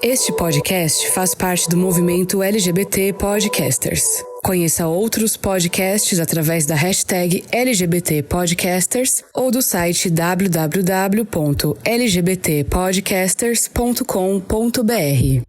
Este podcast faz parte do movimento LGBT Podcasters. Conheça outros podcasts através da hashtag LGBT Podcasters ou do site www.lgbtpodcasters.com.br.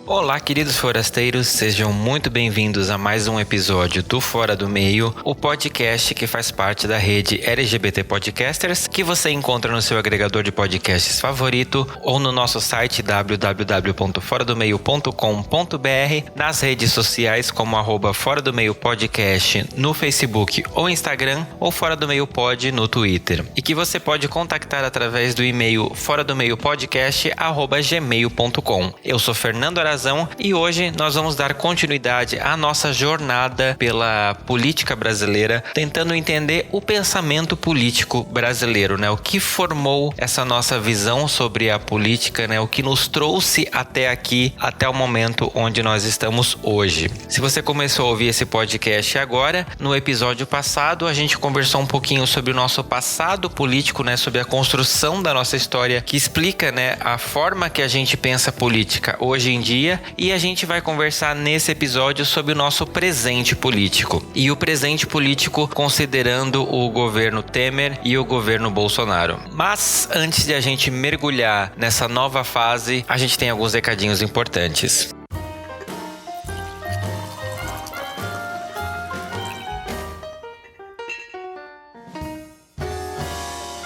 Olá, queridos forasteiros, sejam muito bem-vindos a mais um episódio do Fora do Meio, o podcast que faz parte da rede LGBT Podcasters, que você encontra no seu agregador de podcasts favorito ou no nosso site www.foradomeio.com.br, nas redes sociais como @Fora do Meio Podcast no Facebook ou Instagram ou Fora do Meio Pod no Twitter. E que você pode contactar através do e-mail foradomeiopodcast@gmail.com. Eu sou Fernando Arazão e hoje nós vamos dar continuidade à nossa jornada pela política brasileira, tentando entender o pensamento político brasileiro, né? O que formou essa nossa visão sobre a política, né? O que nos trouxe até aqui, até o momento onde nós estamos hoje. Se você começou a ouvir esse podcast agora, no episódio passado a gente conversou um pouquinho sobre o nosso passado político, né? Sobre a construção da nossa história, que explica, né, a forma que a gente pensa política hoje em dia. E a gente vai conversar nesse episódio sobre o nosso presente político. E o presente político considerando o governo Temer e o governo Bolsonaro. Mas antes de a gente mergulhar nessa nova fase, a gente tem alguns recadinhos importantes.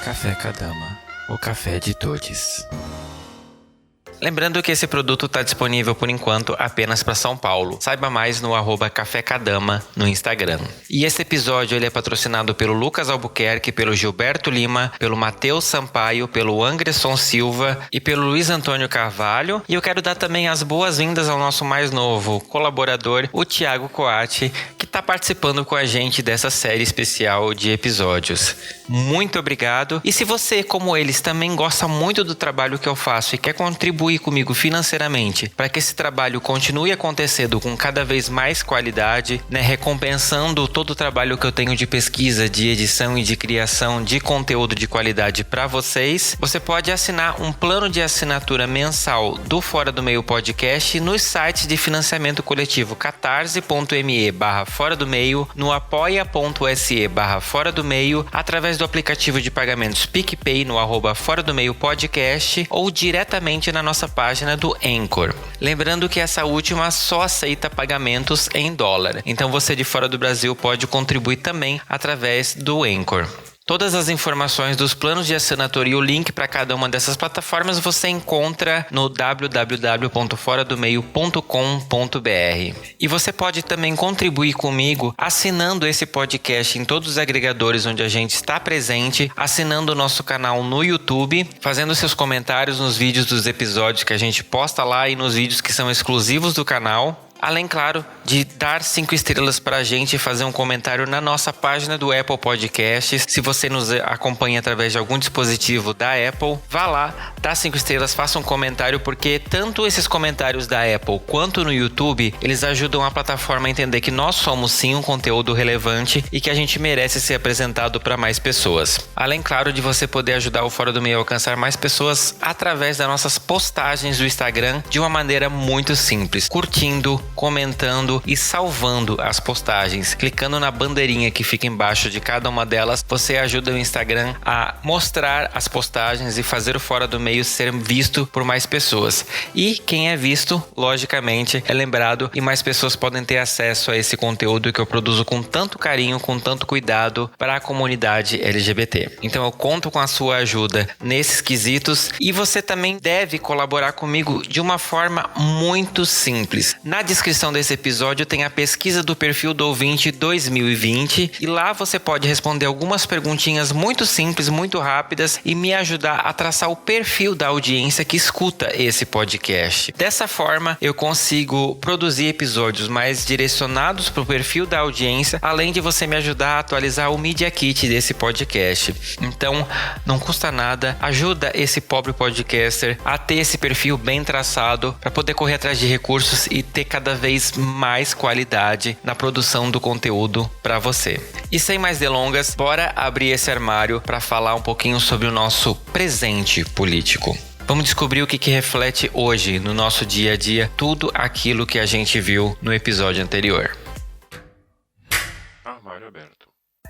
Café Kadama, o café de todos. Lembrando que esse produto está disponível por enquanto apenas para São Paulo. Saiba mais no @Café Kadama no Instagram. E esse episódio ele é patrocinado pelo Lucas Albuquerque, pelo Gilberto Lima, pelo Matheus Sampaio, pelo Anderson Silva e pelo Luiz Antônio Carvalho. E eu quero dar também as boas-vindas ao nosso mais novo colaborador, o Thiago Coati, que está participando com a gente dessa série especial de episódios. Muito obrigado. E se você, como eles, também gosta muito do trabalho que eu faço e quer contribuir comigo financeiramente para que esse trabalho continue acontecendo com cada vez mais qualidade, né, recompensando todo o trabalho que eu tenho de pesquisa, de edição e de criação de conteúdo de qualidade para vocês, você pode assinar um plano de assinatura mensal do Fora do Meio Podcast nos sites de financiamento coletivo catarse.me/Fora do Meio, no apoia.se/Fora do Meio, através do aplicativo de pagamentos PicPay no @Fora do Meio Podcast ou diretamente na nossa página do Anchor. Lembrando que essa última só aceita pagamentos em dólar. Então você de fora do Brasil pode contribuir também através do Anchor. Todas as informações dos planos de assinatura e o link para cada uma dessas plataformas você encontra no www.foradomeio.com.br. E você pode também contribuir comigo assinando esse podcast em todos os agregadores onde a gente está presente, assinando o nosso canal no YouTube, fazendo seus comentários nos vídeos dos episódios que a gente posta lá e nos vídeos que são exclusivos do canal. Além, claro, de dar 5 estrelas pra gente e fazer um comentário na nossa página do Apple Podcasts. Se você nos acompanha através de algum dispositivo da Apple, vá lá, dá 5 estrelas, faça um comentário, porque tanto esses comentários da Apple quanto no YouTube, eles ajudam a plataforma a entender que nós somos sim um conteúdo relevante e que a gente merece ser apresentado para mais pessoas. Além, claro, de você poder ajudar o Fora do Meio a alcançar mais pessoas através das nossas postagens do Instagram de uma maneira muito simples, curtindo, comentando e salvando as postagens. Clicando na bandeirinha que fica embaixo de cada uma delas, você ajuda o Instagram a mostrar as postagens e fazer o Fora do Meio ser visto por mais pessoas. E quem é visto, logicamente, é lembrado e mais pessoas podem ter acesso a esse conteúdo que eu produzo com tanto carinho, com tanto cuidado para a comunidade LGBT. Então eu conto com a sua ajuda nesses quesitos e você também deve colaborar comigo de uma forma muito simples. Na descrição desse episódio tem a pesquisa do perfil do ouvinte 2020 e lá você pode responder algumas perguntinhas muito simples, muito rápidas e me ajudar a traçar o perfil da audiência que escuta esse podcast. Dessa forma, eu consigo produzir episódios mais direcionados para o perfil da audiência, além de você me ajudar a atualizar o Media Kit desse podcast. Então, não custa nada, ajuda esse pobre podcaster a ter esse perfil bem traçado para poder correr atrás de recursos e ter cada cada vez mais qualidade na produção do conteúdo para você. E sem mais delongas, bora abrir esse armário para falar um pouquinho sobre o nosso presente político. Vamos descobrir o que reflete hoje, no nosso dia a dia, tudo aquilo que a gente viu no episódio anterior. Armário aberto.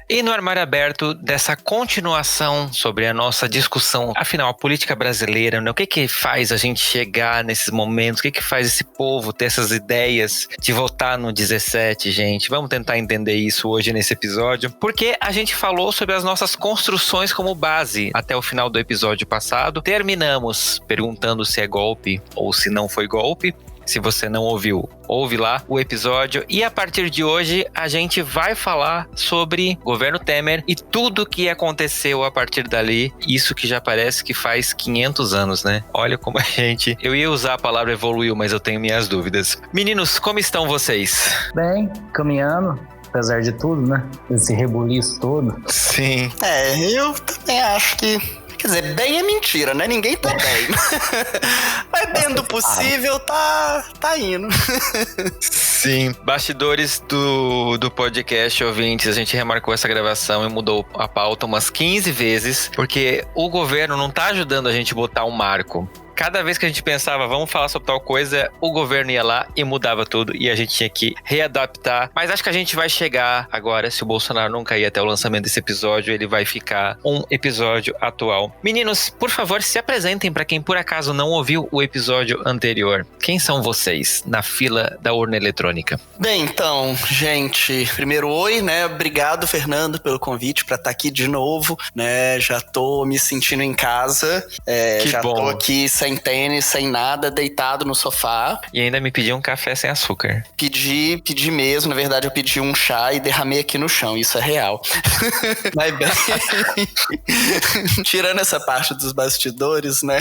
E no armário aberto dessa continuação sobre a nossa discussão, afinal, a política brasileira, né? O que faz a gente chegar nesses momentos? O que faz esse povo ter essas ideias de votar no 17, gente? Vamos tentar entender isso hoje nesse episódio, porque a gente falou sobre as nossas construções como base até o final do episódio passado. Terminamos perguntando se é golpe ou se não foi golpe. Se você não ouviu, ouve lá o episódio. E a partir de hoje, a gente vai falar sobre governo Temer e tudo que aconteceu a partir dali. Isso que já parece que faz 500 anos, né? Olha como a gente... Eu ia usar a palavra evoluiu, mas eu tenho minhas dúvidas. Meninos, como estão vocês? Bem, caminhando. Apesar de tudo, né? Esse rebuliço todo. Sim. Eu também acho que... Quer dizer, bem é mentira, né? Ninguém tá bem. Mas dentro do possível, tá indo. Sim. Bastidores do podcast, ouvintes, a gente remarcou essa gravação e mudou a pauta umas 15 vezes, porque o governo não tá ajudando a gente a botar um marco. Cada vez que a gente pensava, vamos falar sobre tal coisa, o governo ia lá e mudava tudo e a gente tinha que readaptar. Mas acho que a gente vai chegar agora, se o Bolsonaro não cair até o lançamento desse episódio, ele vai ficar um episódio atual. Meninos, por favor, se apresentem para quem por acaso não ouviu o episódio anterior. Quem são vocês na fila da urna eletrônica? Bem, então, gente, primeiro oi, né? Obrigado, Fernando, pelo convite para estar aqui de novo, né? Já tô me sentindo em casa, Que já bom. tô aqui sem tênis, sem nada, deitado no sofá. E ainda me pediu um café sem açúcar. Pedi mesmo, na verdade eu pedi um chá e derramei aqui no chão, isso é real. Mas bem, tirando essa parte dos bastidores, né?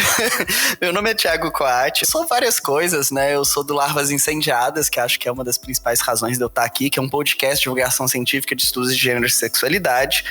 Meu nome é Thiago Coatti, sou várias coisas, né? Eu sou do Larvas Incendiadas, que acho que é uma das principais razões de eu estar aqui, que é um podcast de divulgação científica de estudos de gênero e sexualidade.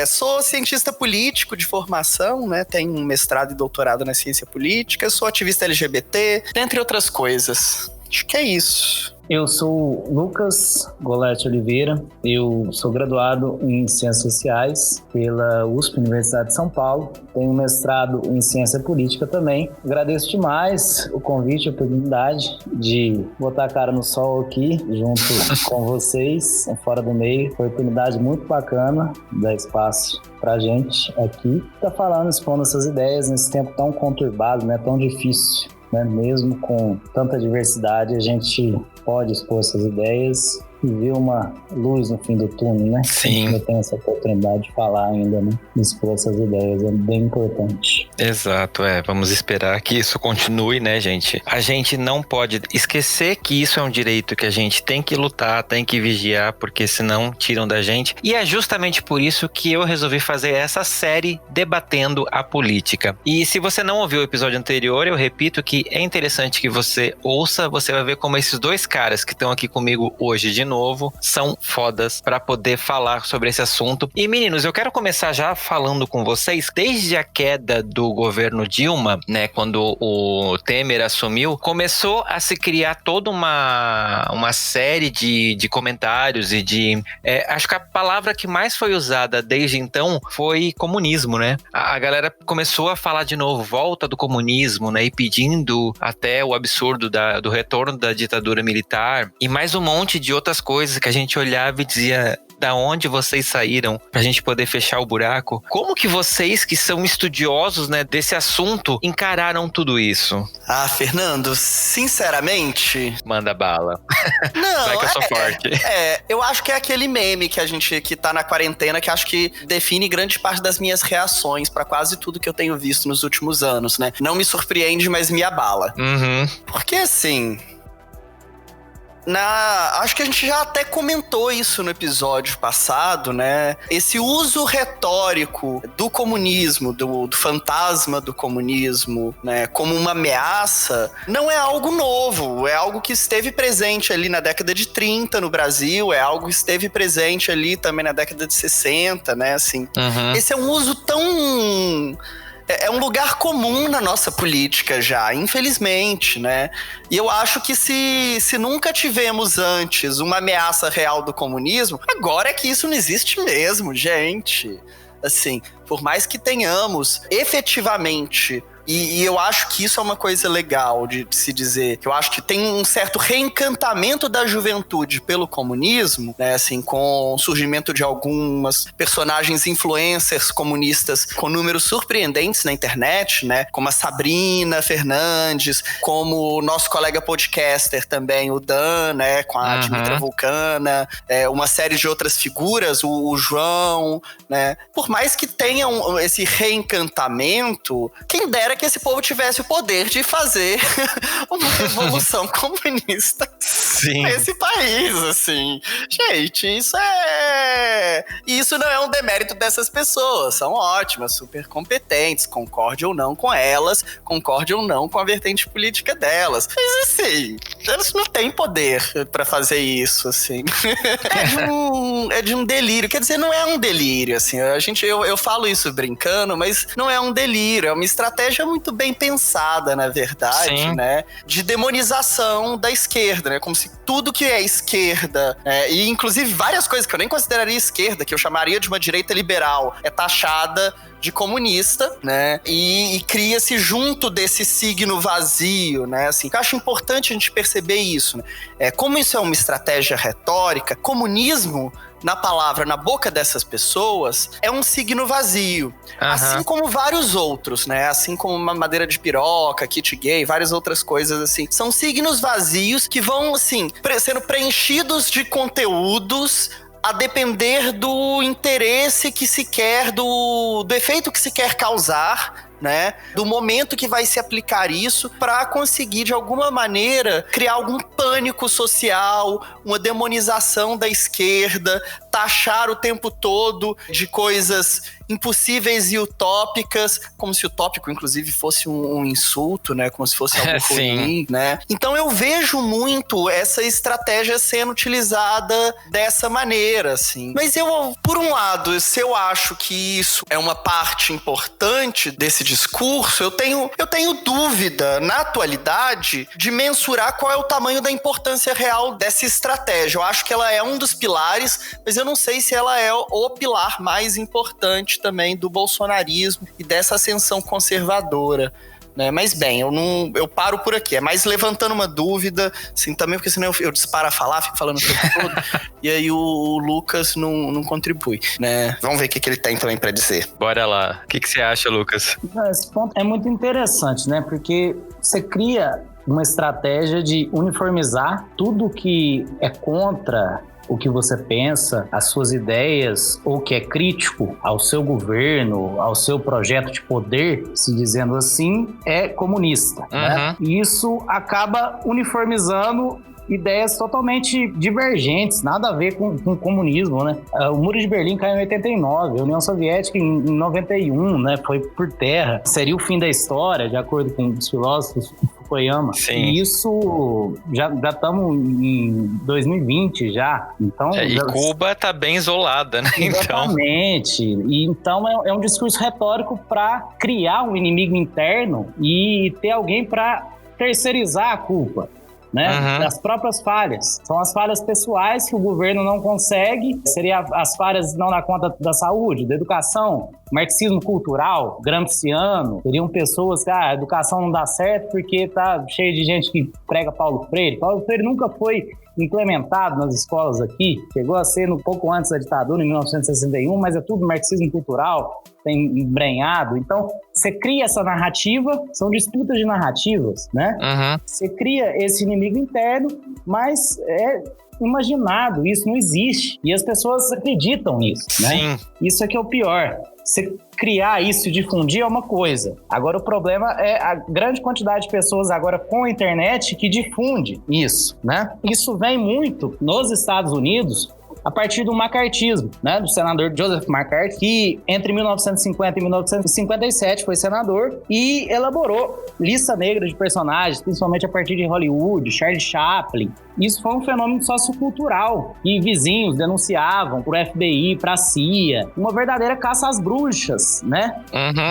Sou cientista político de formação, né? Tenho um mestrado e doutorado na ciência política, sou ativista LGBT, dentre outras coisas. Acho que é isso. Eu sou Lucas Golete Oliveira, eu sou graduado em Ciências Sociais pela USP, Universidade de São Paulo, tenho mestrado em Ciência Política também. Agradeço demais o convite, a oportunidade de botar a cara no sol aqui, junto com vocês, Fora do Meio. Oportunidade muito bacana, dar espaço pra gente aqui. Tá falando, expondo essas ideias nesse tempo tão conturbado, né, tão difícil. Mesmo com tanta diversidade, a gente pode expor essas ideias e ver uma luz no fim do túnel, né? Sim. Eu tenho essa oportunidade de falar ainda, né? Expor essas ideias é bem importante. Exato, vamos esperar que isso continue, né, gente? A gente não pode esquecer que isso é um direito que a gente tem que lutar, tem que vigiar, porque senão tiram da gente. E é justamente por isso que eu resolvi fazer essa série debatendo a política. E se você não ouviu o episódio anterior, eu repito que é interessante que você ouça, você vai ver como esses dois caras que estão aqui comigo hoje de novo são fodas para poder falar sobre esse assunto. E meninos, eu quero começar já falando com vocês, desde a queda do governo Dilma, né, quando o Temer assumiu, começou a se criar toda uma série de comentários e de... acho que a palavra que mais foi usada desde então foi comunismo, né? A galera começou a falar de novo, volta do comunismo, né, e pedindo até o absurdo do retorno da ditadura militar e mais um monte de outras coisas que a gente olhava e dizia... Da onde vocês saíram pra gente poder fechar o buraco? Como que vocês, que são estudiosos, né, desse assunto, encararam tudo isso? Ah, Fernando, sinceramente... Manda bala. Não, vai que eu sou forte. Eu acho que é aquele meme que tá na quarentena, que acho que define grande parte das minhas reações pra quase tudo que eu tenho visto nos últimos anos, né? Não me surpreende, mas me abala. Uhum. Porque assim... Acho que a gente já até comentou isso no episódio passado, né? Esse uso retórico do comunismo, do fantasma do comunismo, né, como uma ameaça, não é algo novo, é algo que esteve presente ali na década de 30 no Brasil, é algo que esteve presente ali também na década de 60, né, assim. Uhum. Esse é um uso tão... é um lugar comum na nossa política já, infelizmente, né? E eu acho que se nunca tivemos antes uma ameaça real do comunismo, agora é que isso não existe mesmo, gente. Assim, por mais que tenhamos efetivamente... E eu acho que isso é uma coisa legal de se dizer, que eu acho que tem um certo reencantamento da juventude pelo comunismo, né, assim, com o surgimento de algumas personagens influencers comunistas com números surpreendentes na internet, né, como a Sabrina Fernandes, como o nosso colega podcaster também, o Dan, né, com a Dimitra Vulcana, uma série de outras figuras, o João, né, por mais que tenham esse reencantamento, quem dera que esse povo tivesse o poder de fazer uma revolução comunista nesse país, assim. Gente, isso não é um demérito dessas pessoas, são ótimas, super competentes, concorde ou não com elas, concorde ou não com a vertente política delas. Mas, assim, elas não têm poder pra fazer isso, assim. É de um delírio, quer dizer, não é um delírio, assim, eu falo isso brincando, mas não é um delírio, é uma estratégia muito bem pensada, na verdade, Sim. né? De demonização da esquerda, né? Como se tudo que é esquerda, e inclusive várias coisas que eu nem consideraria esquerda, que eu chamaria de uma direita liberal, é taxada de comunista, né? E cria-se junto desse signo vazio, né? Assim, eu acho importante a gente perceber isso, né? Como isso é uma estratégia retórica, comunismo, na palavra, na boca dessas pessoas, é um signo vazio. Assim como vários outros, né? Assim como uma madeira de piroca, kit gay, várias outras coisas, assim. São signos vazios que vão, assim, sendo preenchidos de conteúdos a depender do interesse que se quer, do efeito que se quer causar, né? Do momento que vai se aplicar isso para conseguir, de alguma maneira, criar algum pânico social, uma demonização da esquerda, taxar o tempo todo de coisas impossíveis e utópicas, como se utópico, inclusive, fosse um insulto, né? Como se fosse algo ruim, né? Então eu vejo muito essa estratégia sendo utilizada dessa maneira, assim. Mas por um lado, se eu acho que isso é uma parte importante desse discurso, eu tenho dúvida, na atualidade, de mensurar qual é o tamanho da importância real dessa estratégia. Eu acho que ela é um dos pilares, mas eu não sei se ela é o pilar mais importante também do bolsonarismo e dessa ascensão conservadora, né? Mas bem, eu paro por aqui. É mais levantando uma dúvida, assim, também, porque senão eu disparo a falar, fico falando o tempo todo, e aí o Lucas não contribui, né? Vamos ver o que ele tem também pra dizer. Bora lá. O que você acha, Lucas? Esse ponto é muito interessante, né? Porque você cria uma estratégia de uniformizar tudo que é contra o que você pensa, as suas ideias, ou que é crítico ao seu governo, ao seu projeto de poder, se dizendo assim, é comunista, né? E isso acaba uniformizando ideias totalmente divergentes, nada a ver com o comunismo, né? O Muro de Berlim caiu em 89, a União Soviética em 91, né? Foi por terra. Seria o fim da história, de acordo com os filósofos Fukuyama. Sim. E isso, já estamos em 2020 já. Então, e Cuba tá bem isolada, né? Exatamente. E então é um discurso retórico para criar um inimigo interno e ter alguém para terceirizar a culpa, né? Das próprias falhas. São as falhas pessoais que o governo não consegue. Seria as falhas não na conta da saúde, da educação, marxismo cultural, gramsciano. Seriam pessoas que a educação não dá certo porque tá cheio de gente que prega Paulo Freire. Paulo Freire nunca foi implementado nas escolas aqui. Chegou a ser um pouco antes da ditadura, em 1961, mas é tudo marxismo cultural, tem embrenhado. Então, você cria essa narrativa, são disputas de narrativas, né? Você cria esse inimigo interno, mas é imaginado, isso não existe. E as pessoas acreditam nisso, né? Sim. Isso é que é o pior. Você criar isso e difundir é uma coisa. Agora, o problema é a grande quantidade de pessoas agora com a internet que difunde isso, né? Isso vem muito nos Estados Unidos, a partir do macartismo, né, do senador Joseph McCarthy, que entre 1950 e 1957 foi senador e elaborou lista negra de personagens, principalmente a partir de Hollywood, Charlie Chaplin. Isso foi um fenômeno sociocultural e vizinhos denunciavam para o FBI, para a CIA, uma verdadeira caça às bruxas, né?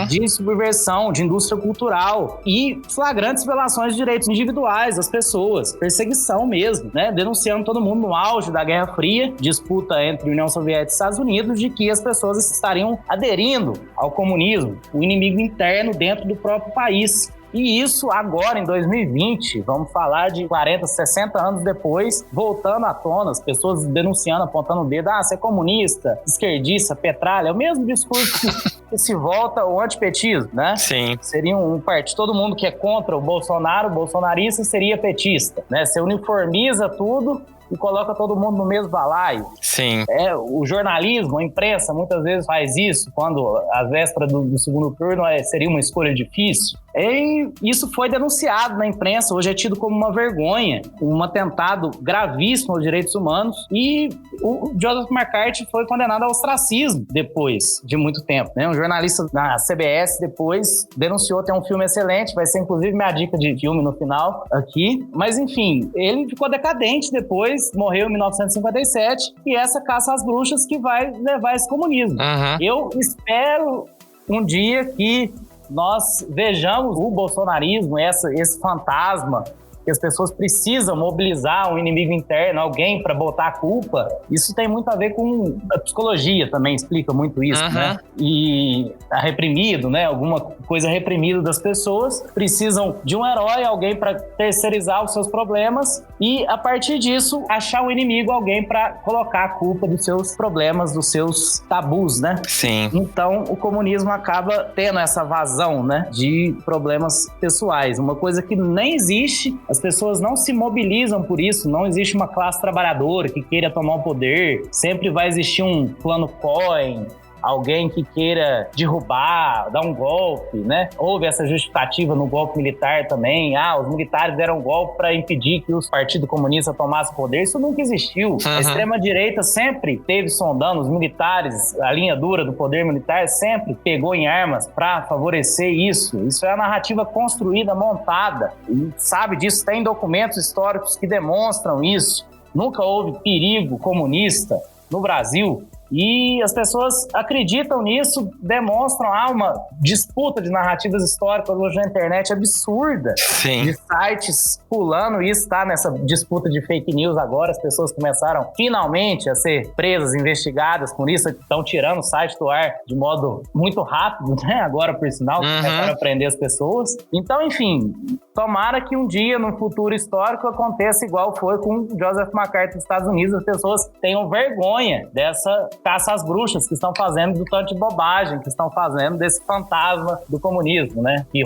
De subversão, de indústria cultural e flagrantes violações de direitos individuais das pessoas, perseguição mesmo, né? Denunciando todo mundo no auge da Guerra Fria, disputa entre União Soviética e Estados Unidos, de que as pessoas estariam aderindo ao comunismo, o inimigo interno dentro do próprio país. E isso agora, em 2020, vamos falar de 40, 60 anos depois, voltando à tona, as pessoas denunciando, apontando o dedo, você é comunista, esquerdista, petralha, é o mesmo discurso que se volta ao antipetismo, né? Sim. Seria um partido, todo mundo que é contra o Bolsonaro, bolsonarista, seria petista, né? Você uniformiza tudo e coloca todo mundo no mesmo balaio. Sim. O jornalismo, a imprensa, muitas vezes faz isso, quando a véspera do segundo turno seria uma escolha difícil. E isso foi denunciado na imprensa, hoje é tido como uma vergonha, um atentado gravíssimo aos direitos humanos, e o Joseph McCarthy foi condenado ao ostracismo depois de muito tempo, né? Um jornalista na CBS depois denunciou, tem um filme excelente, vai ser inclusive minha dica de filme no final aqui, mas enfim, ele ficou decadente depois, morreu em 1957, e essa caça às bruxas que vai levar a esse comunismo. Eu espero um dia que nós vejamos o bolsonarismo, esse fantasma, que as pessoas precisam mobilizar um inimigo interno, alguém para botar a culpa. Isso tem muito a ver com a psicologia também, explica muito isso, né? E tá reprimido, né? Alguma coisa reprimida das pessoas, precisam de um herói, alguém para terceirizar os seus problemas e, a partir disso, achar um inimigo, alguém para colocar a culpa dos seus problemas, dos seus tabus, né? Sim. Então, o comunismo acaba tendo essa vazão, né? De problemas pessoais. Uma coisa que nem existe. As pessoas não se mobilizam por isso, não existe uma classe trabalhadora que queira tomar o poder, sempre vai existir um plano Cohen, alguém que queira derrubar, dar um golpe, né? Houve essa justificativa no golpe militar também. Os militares deram um golpe para impedir que os partidos comunistas tomassem o poder. Isso nunca existiu. A extrema-direita sempre teve sondando os militares, a linha dura do poder militar sempre pegou em armas para favorecer isso. Isso é a narrativa construída, montada. E sabe disso, tem documentos históricos que demonstram isso. Nunca houve perigo comunista no Brasil. E as pessoas acreditam nisso, demonstram uma disputa de narrativas históricas hoje na internet absurda. Sim. De sites pulando isso, tá nessa disputa de fake news agora, as pessoas começaram finalmente a ser presas, investigadas por isso, estão tirando o site do ar de modo muito rápido, né? Agora, por sinal, começaram a prender as pessoas. Então, enfim, tomara que um dia, no futuro histórico, aconteça igual foi com Joseph McCarthy nos Estados Unidos, as pessoas tenham vergonha dessa caça às bruxas que estão fazendo, do tanto de bobagem que estão fazendo desse fantasma do comunismo, né? Que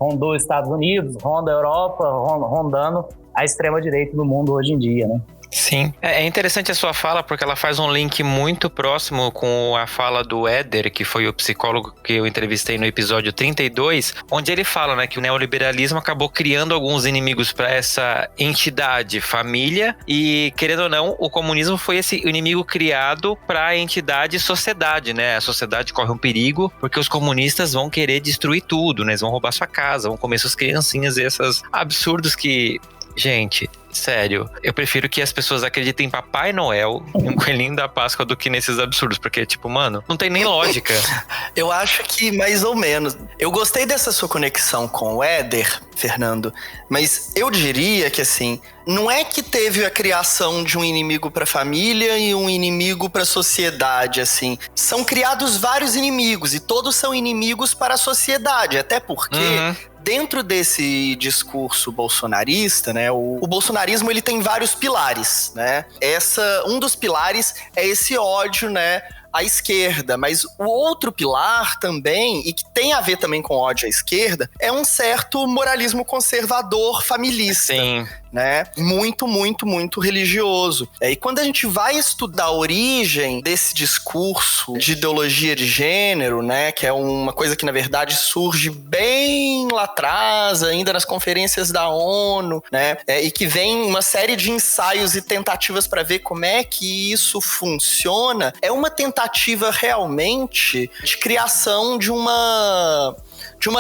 rondou os Estados Unidos, ronda a Europa, rondando a extrema-direita do mundo hoje em dia, né? Sim. É interessante a sua fala porque ela faz um link muito próximo com a fala do Éder, que foi o psicólogo que eu entrevistei no episódio 32, onde ele fala, né, que o neoliberalismo acabou criando alguns inimigos para essa entidade, família, e, querendo ou não, o comunismo foi esse inimigo criado para a entidade sociedade, né? A sociedade corre um perigo porque os comunistas vão querer destruir tudo, né? Eles vão roubar sua casa, vão comer suas criancinhas e esses absurdos que... Gente, sério, eu prefiro que as pessoas acreditem em Papai Noel e um coelhinho da Páscoa do que nesses absurdos, porque, tipo, mano, não tem nem lógica. Eu acho que mais ou menos. Eu gostei dessa sua conexão com o Éder, Fernando, mas eu diria que, assim, não é que teve a criação de um inimigo para a família e um inimigo para a sociedade, assim. São criados vários inimigos e todos são inimigos para a sociedade, até porque... Dentro desse discurso bolsonarista, né, o bolsonarismo ele tem vários pilares, né? Um dos pilares é esse ódio, né, à esquerda, mas o outro pilar também, e que tem a ver também com ódio à esquerda, é um certo moralismo conservador familista. Sim. né? Muito, muito, muito religioso. E quando a gente vai estudar a origem desse discurso de ideologia de gênero, né? Que é uma coisa que, na verdade, surge bem lá atrás, ainda nas conferências da ONU, né? E que vem uma série de ensaios e tentativas para ver como é que isso funciona. É uma tentativa realmente de criação de uma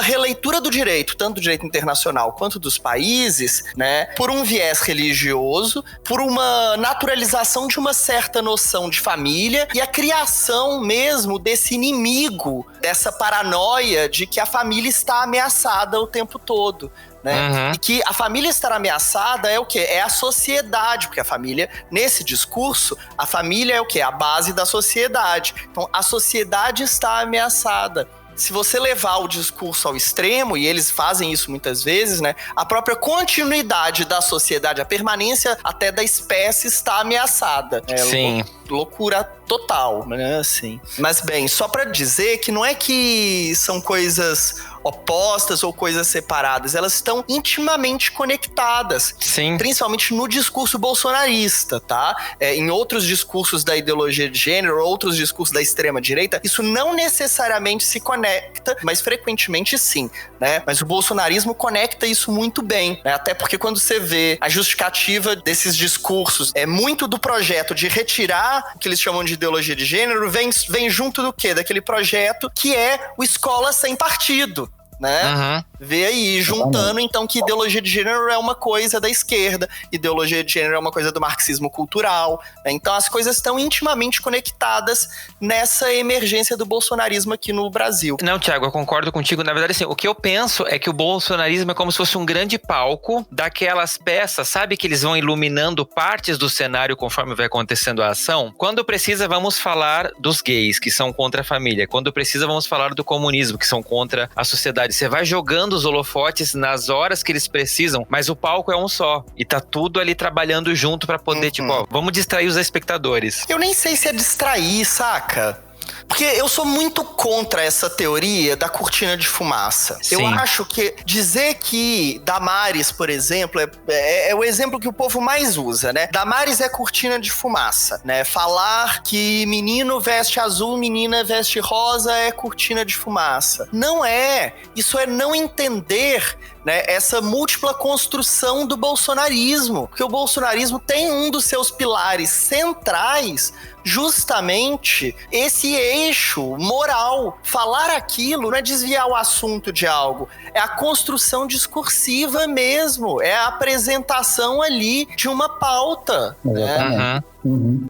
releitura do direito, tanto do direito internacional quanto dos países, né, por um viés religioso, por uma naturalização de uma certa noção de família e a criação mesmo desse inimigo, dessa paranoia de que a família está ameaçada o tempo todo. Né? E que a família estar ameaçada é o quê? É a sociedade, porque a família, nesse discurso, a família é o quê? A base da sociedade. Então, a sociedade está ameaçada. Se você levar o discurso ao extremo, e eles fazem isso muitas vezes, né? A própria continuidade da sociedade, a permanência até da espécie está ameaçada. Sim. Loucura total, né? Assim. Mas bem, só para dizer que não é que são coisas opostas ou coisas separadas, elas estão intimamente conectadas. Sim. Principalmente no discurso bolsonarista, tá? Em outros discursos da ideologia de gênero, outros discursos da extrema-direita, isso não necessariamente se conecta, mas frequentemente sim, né? Mas o bolsonarismo conecta isso muito bem, né? Até porque quando você vê a justificativa desses discursos, é muito do projeto de retirar o que eles chamam de ideologia de gênero, vem junto do quê? Daquele projeto que é o Escola Sem Partido. Né? Vê aí, juntando então que ideologia de gênero é uma coisa da esquerda, ideologia de gênero é uma coisa do marxismo cultural, né? Então as coisas estão intimamente conectadas nessa emergência do bolsonarismo aqui no Brasil. Não, Thiago, eu concordo contigo. Na verdade, assim, o que eu penso é que o bolsonarismo é como se fosse um grande palco daquelas peças, sabe, que eles vão iluminando partes do cenário conforme vai acontecendo a ação. Quando precisa, vamos falar dos gays, que são contra a família. Quando precisa, vamos falar do comunismo, que são contra a sociedade. Você vai jogando os holofotes nas horas que eles precisam, mas o palco é um só. E tá tudo ali trabalhando junto pra poder, tipo, ó, vamos distrair os espectadores. Eu nem sei se é distrair, saca? Porque eu sou muito contra essa teoria da cortina de fumaça. Sim. Eu acho que dizer que Damares, por exemplo, é o exemplo que o povo mais usa, né? Damares é cortina de fumaça, né? Falar que menino veste azul, menina veste rosa é cortina de fumaça. Não é. Isso é não entender, né, essa múltipla construção do bolsonarismo. Porque o bolsonarismo tem um dos seus pilares centrais justamente esse eixo moral. Falar aquilo não é desviar o assunto de algo, é a construção discursiva mesmo, é a apresentação ali de uma pauta. Né?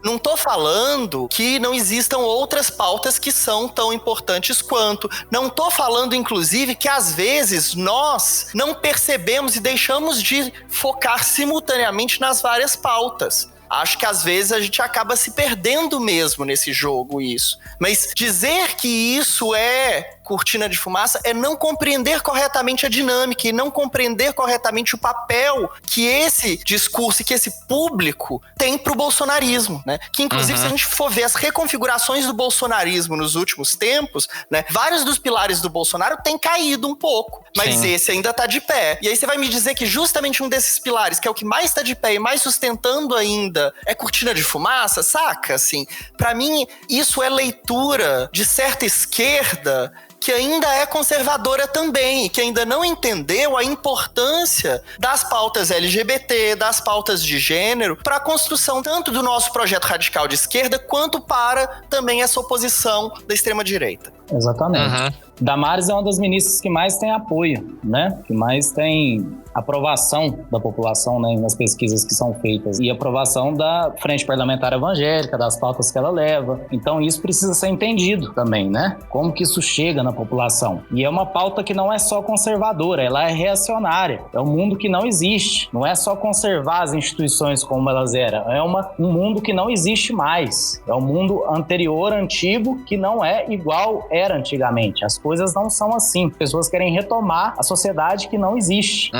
Não tô falando que não existam outras pautas que são tão importantes quanto. Não tô falando, inclusive, que às vezes nós não percebemos e deixamos de focar simultaneamente nas várias pautas. Acho que às vezes a gente acaba se perdendo mesmo nesse jogo, isso. Mas dizer que isso é cortina de fumaça é não compreender corretamente a dinâmica e não compreender corretamente o papel que esse discurso e que esse público tem pro bolsonarismo, né? Que inclusive se a gente for ver as reconfigurações do bolsonarismo nos últimos tempos, né? Vários dos pilares do Bolsonaro têm caído um pouco, mas sim, esse ainda tá de pé. E aí você vai me dizer que justamente um desses pilares, que é o que mais tá de pé e mais sustentando ainda, é cortina de fumaça, saca? Assim, pra mim, isso é leitura de certa esquerda que ainda é conservadora também, e que ainda não entendeu a importância das pautas LGBT, das pautas de gênero, para a construção tanto do nosso projeto radical de esquerda, quanto para também essa oposição da extrema-direita. Exatamente. Damares é uma das ministras que mais tem apoio, né? Que mais tem aprovação da população, né, nas pesquisas que são feitas, e aprovação da Frente Parlamentar Evangélica, das pautas que ela leva. Então isso precisa ser entendido também, né? Como que isso chega na população. E é uma pauta que não é só conservadora, ela é reacionária. É um mundo que não existe. Não é só conservar as instituições como elas eram. É um mundo que não existe mais. É um mundo anterior, antigo, que não é igual era antigamente. As coisas não são assim. As pessoas querem retomar a sociedade que não existe.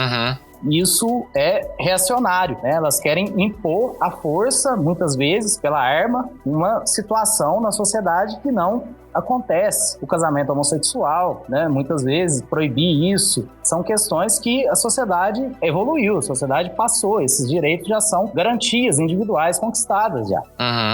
isso é reacionário, né? Elas querem impor à força, muitas vezes, pela arma, uma situação na sociedade que não acontece. O casamento homossexual, né? Muitas vezes, proibir isso, são questões que a sociedade evoluiu, a sociedade passou, esses direitos já são garantias individuais conquistadas já.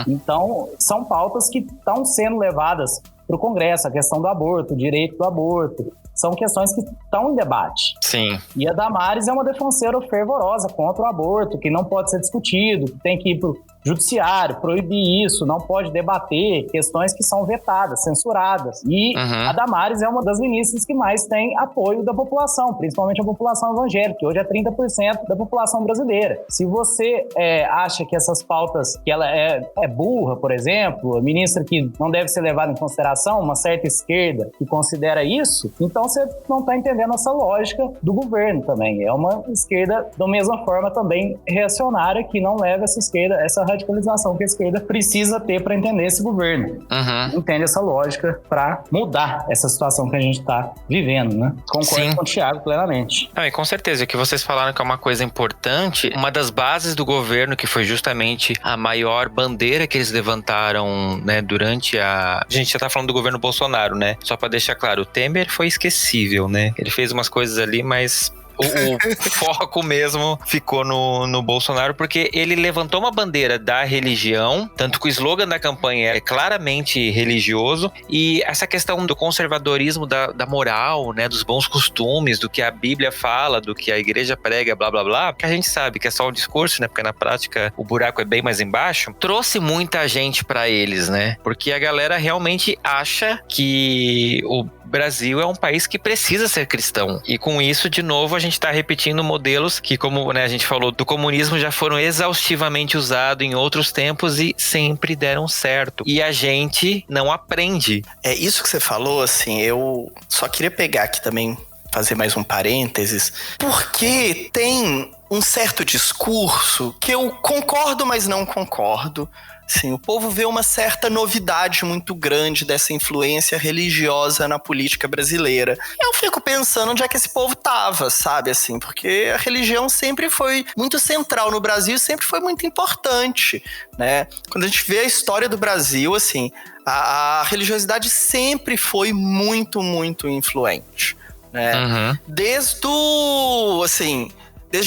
Então, são pautas que estão sendo levadas para o Congresso, a questão do aborto, o direito do aborto, são questões que estão em debate. Sim. E a Damares é uma defensora fervorosa contra o aborto, que não pode ser discutido, que tem que ir para o judiciário, proibir isso, não pode debater questões que são vetadas, censuradas. E a Damares é uma das ministras que mais tem apoio da população, principalmente a população evangélica, que hoje é 30% da população brasileira. Se você acha que essas pautas, que ela é burra, por exemplo, a ministra que não deve ser levada em consideração, uma certa esquerda que considera isso, então você não está entendendo essa lógica do governo também. É uma esquerda, da mesma forma, também reacionária, que não leva essa esquerda, essa radicalização que a esquerda precisa ter para entender esse governo. Entende essa lógica para mudar essa situação que a gente está vivendo, né? Concordo com o Thiago plenamente. E com certeza, o que vocês falaram que é uma coisa importante, uma das bases do governo, que foi justamente a maior bandeira que eles levantaram, né, durante a gente já tá falando do governo Bolsonaro, né? Só para deixar claro, o Temer foi esquecível, né? Ele fez umas coisas ali, mas o foco mesmo ficou no Bolsonaro, porque ele levantou uma bandeira da religião, tanto que o slogan da campanha é claramente religioso, e essa questão do conservadorismo da moral, né, dos bons costumes, do que a Bíblia fala, do que a igreja prega, blá blá blá, que a gente sabe que é só um discurso, né, porque na prática o buraco é bem mais embaixo, trouxe muita gente pra eles, né, porque a galera realmente acha que o Brasil é um país que precisa ser cristão, e com isso, de novo, a gente está repetindo modelos que, como, né, a gente falou, do comunismo já foram exaustivamente usados em outros tempos e sempre deram certo. E a gente não aprende. É isso que você falou, assim, eu só queria pegar aqui também, fazer mais um parênteses, porque tem um certo discurso que eu concordo, mas não concordo. Sim, o povo vê uma certa novidade muito grande dessa influência religiosa na política brasileira. Eu fico pensando onde é que esse povo tava, sabe, assim, porque a religião sempre foi muito central no Brasil, sempre foi muito importante, né? Quando a gente vê a história do Brasil, assim, a religiosidade sempre foi muito, muito influente, né? Desde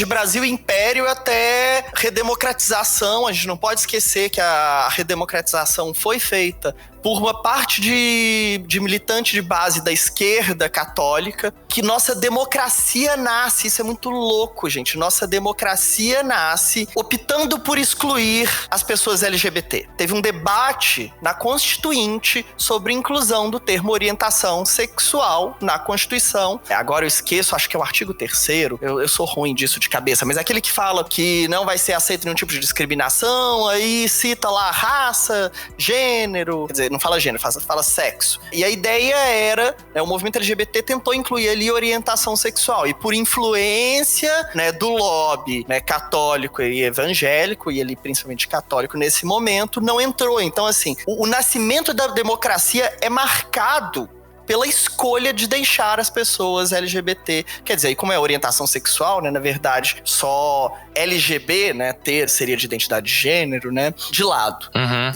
Brasil Império até redemocratização, a gente não pode esquecer que a redemocratização foi feita por uma parte de militante de base da esquerda católica, que nossa democracia nasce, isso é muito louco, gente, nossa democracia nasce optando por excluir as pessoas LGBT. Teve um debate na Constituinte sobre inclusão do termo orientação sexual na Constituição. Agora eu esqueço, acho que é o artigo 3º, eu sou ruim disso de cabeça, mas é aquele que fala que não vai ser aceito nenhum tipo de discriminação, aí cita lá raça, gênero, quer dizer, não fala gênero, fala sexo. E a ideia era, né, o movimento LGBT tentou incluir ali orientação sexual, e por influência, né, do lobby, né, católico e evangélico, e ali principalmente católico nesse momento, não entrou. Então, assim, o nascimento da democracia é marcado pela escolha de deixar as pessoas LGBT, quer dizer, como é orientação sexual, né, na verdade, só LGB, né, seria de identidade de gênero, né, de lado.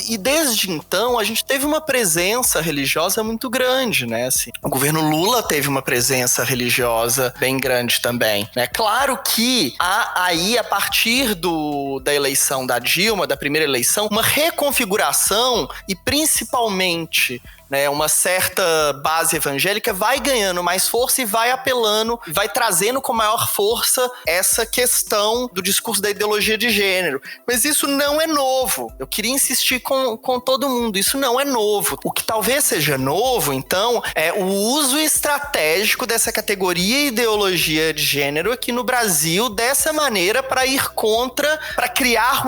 E desde então, a gente teve uma presença religiosa muito grande, né, assim. O governo Lula teve uma presença religiosa bem grande também, né. Claro que há aí, a partir da eleição da Dilma, da primeira eleição, uma reconfiguração e principalmente, né, uma certa base evangélica vai ganhando mais força e vai apelando, vai trazendo com maior força essa questão do discurso da ideologia de gênero. Mas isso não é novo. Eu queria insistir com todo mundo. Isso não é novo. O que talvez seja novo, então, é o uso estratégico dessa categoria e ideologia de gênero aqui no Brasil dessa maneira para ir contra, para criar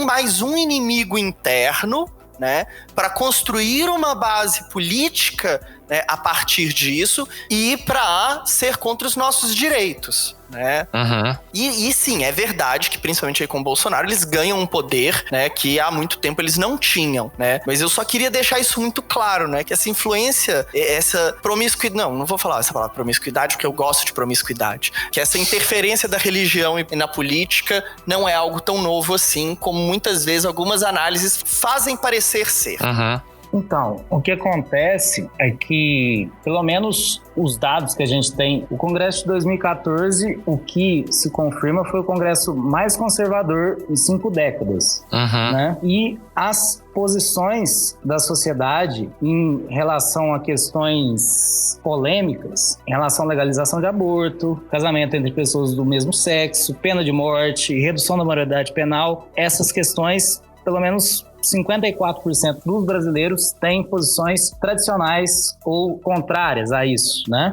mais um inimigo interno, né, para construir uma base política, né, a partir disso e para ser contra os nossos direitos, né? Uhum. E sim, é verdade que principalmente aí com o Bolsonaro, eles ganham um poder, né, que há muito tempo eles não tinham, né? Mas eu só queria deixar isso muito claro, né, que essa influência, essa promiscuidade, não vou falar essa palavra promiscuidade, porque eu gosto de promiscuidade, que essa interferência da religião e na política não é algo tão novo assim, como muitas vezes algumas análises fazem parecer ser. Uhum. Então, o que acontece é que, pelo menos os dados que a gente tem, o Congresso de 2014, o que se confirma foi o Congresso mais conservador em 5 décadas, né? E as posições da sociedade em relação a questões polêmicas, em relação à legalização de aborto, casamento entre pessoas do mesmo sexo, pena de morte, redução da maioridade penal, essas questões, pelo menos 54% dos brasileiros têm posições tradicionais ou contrárias a isso, né?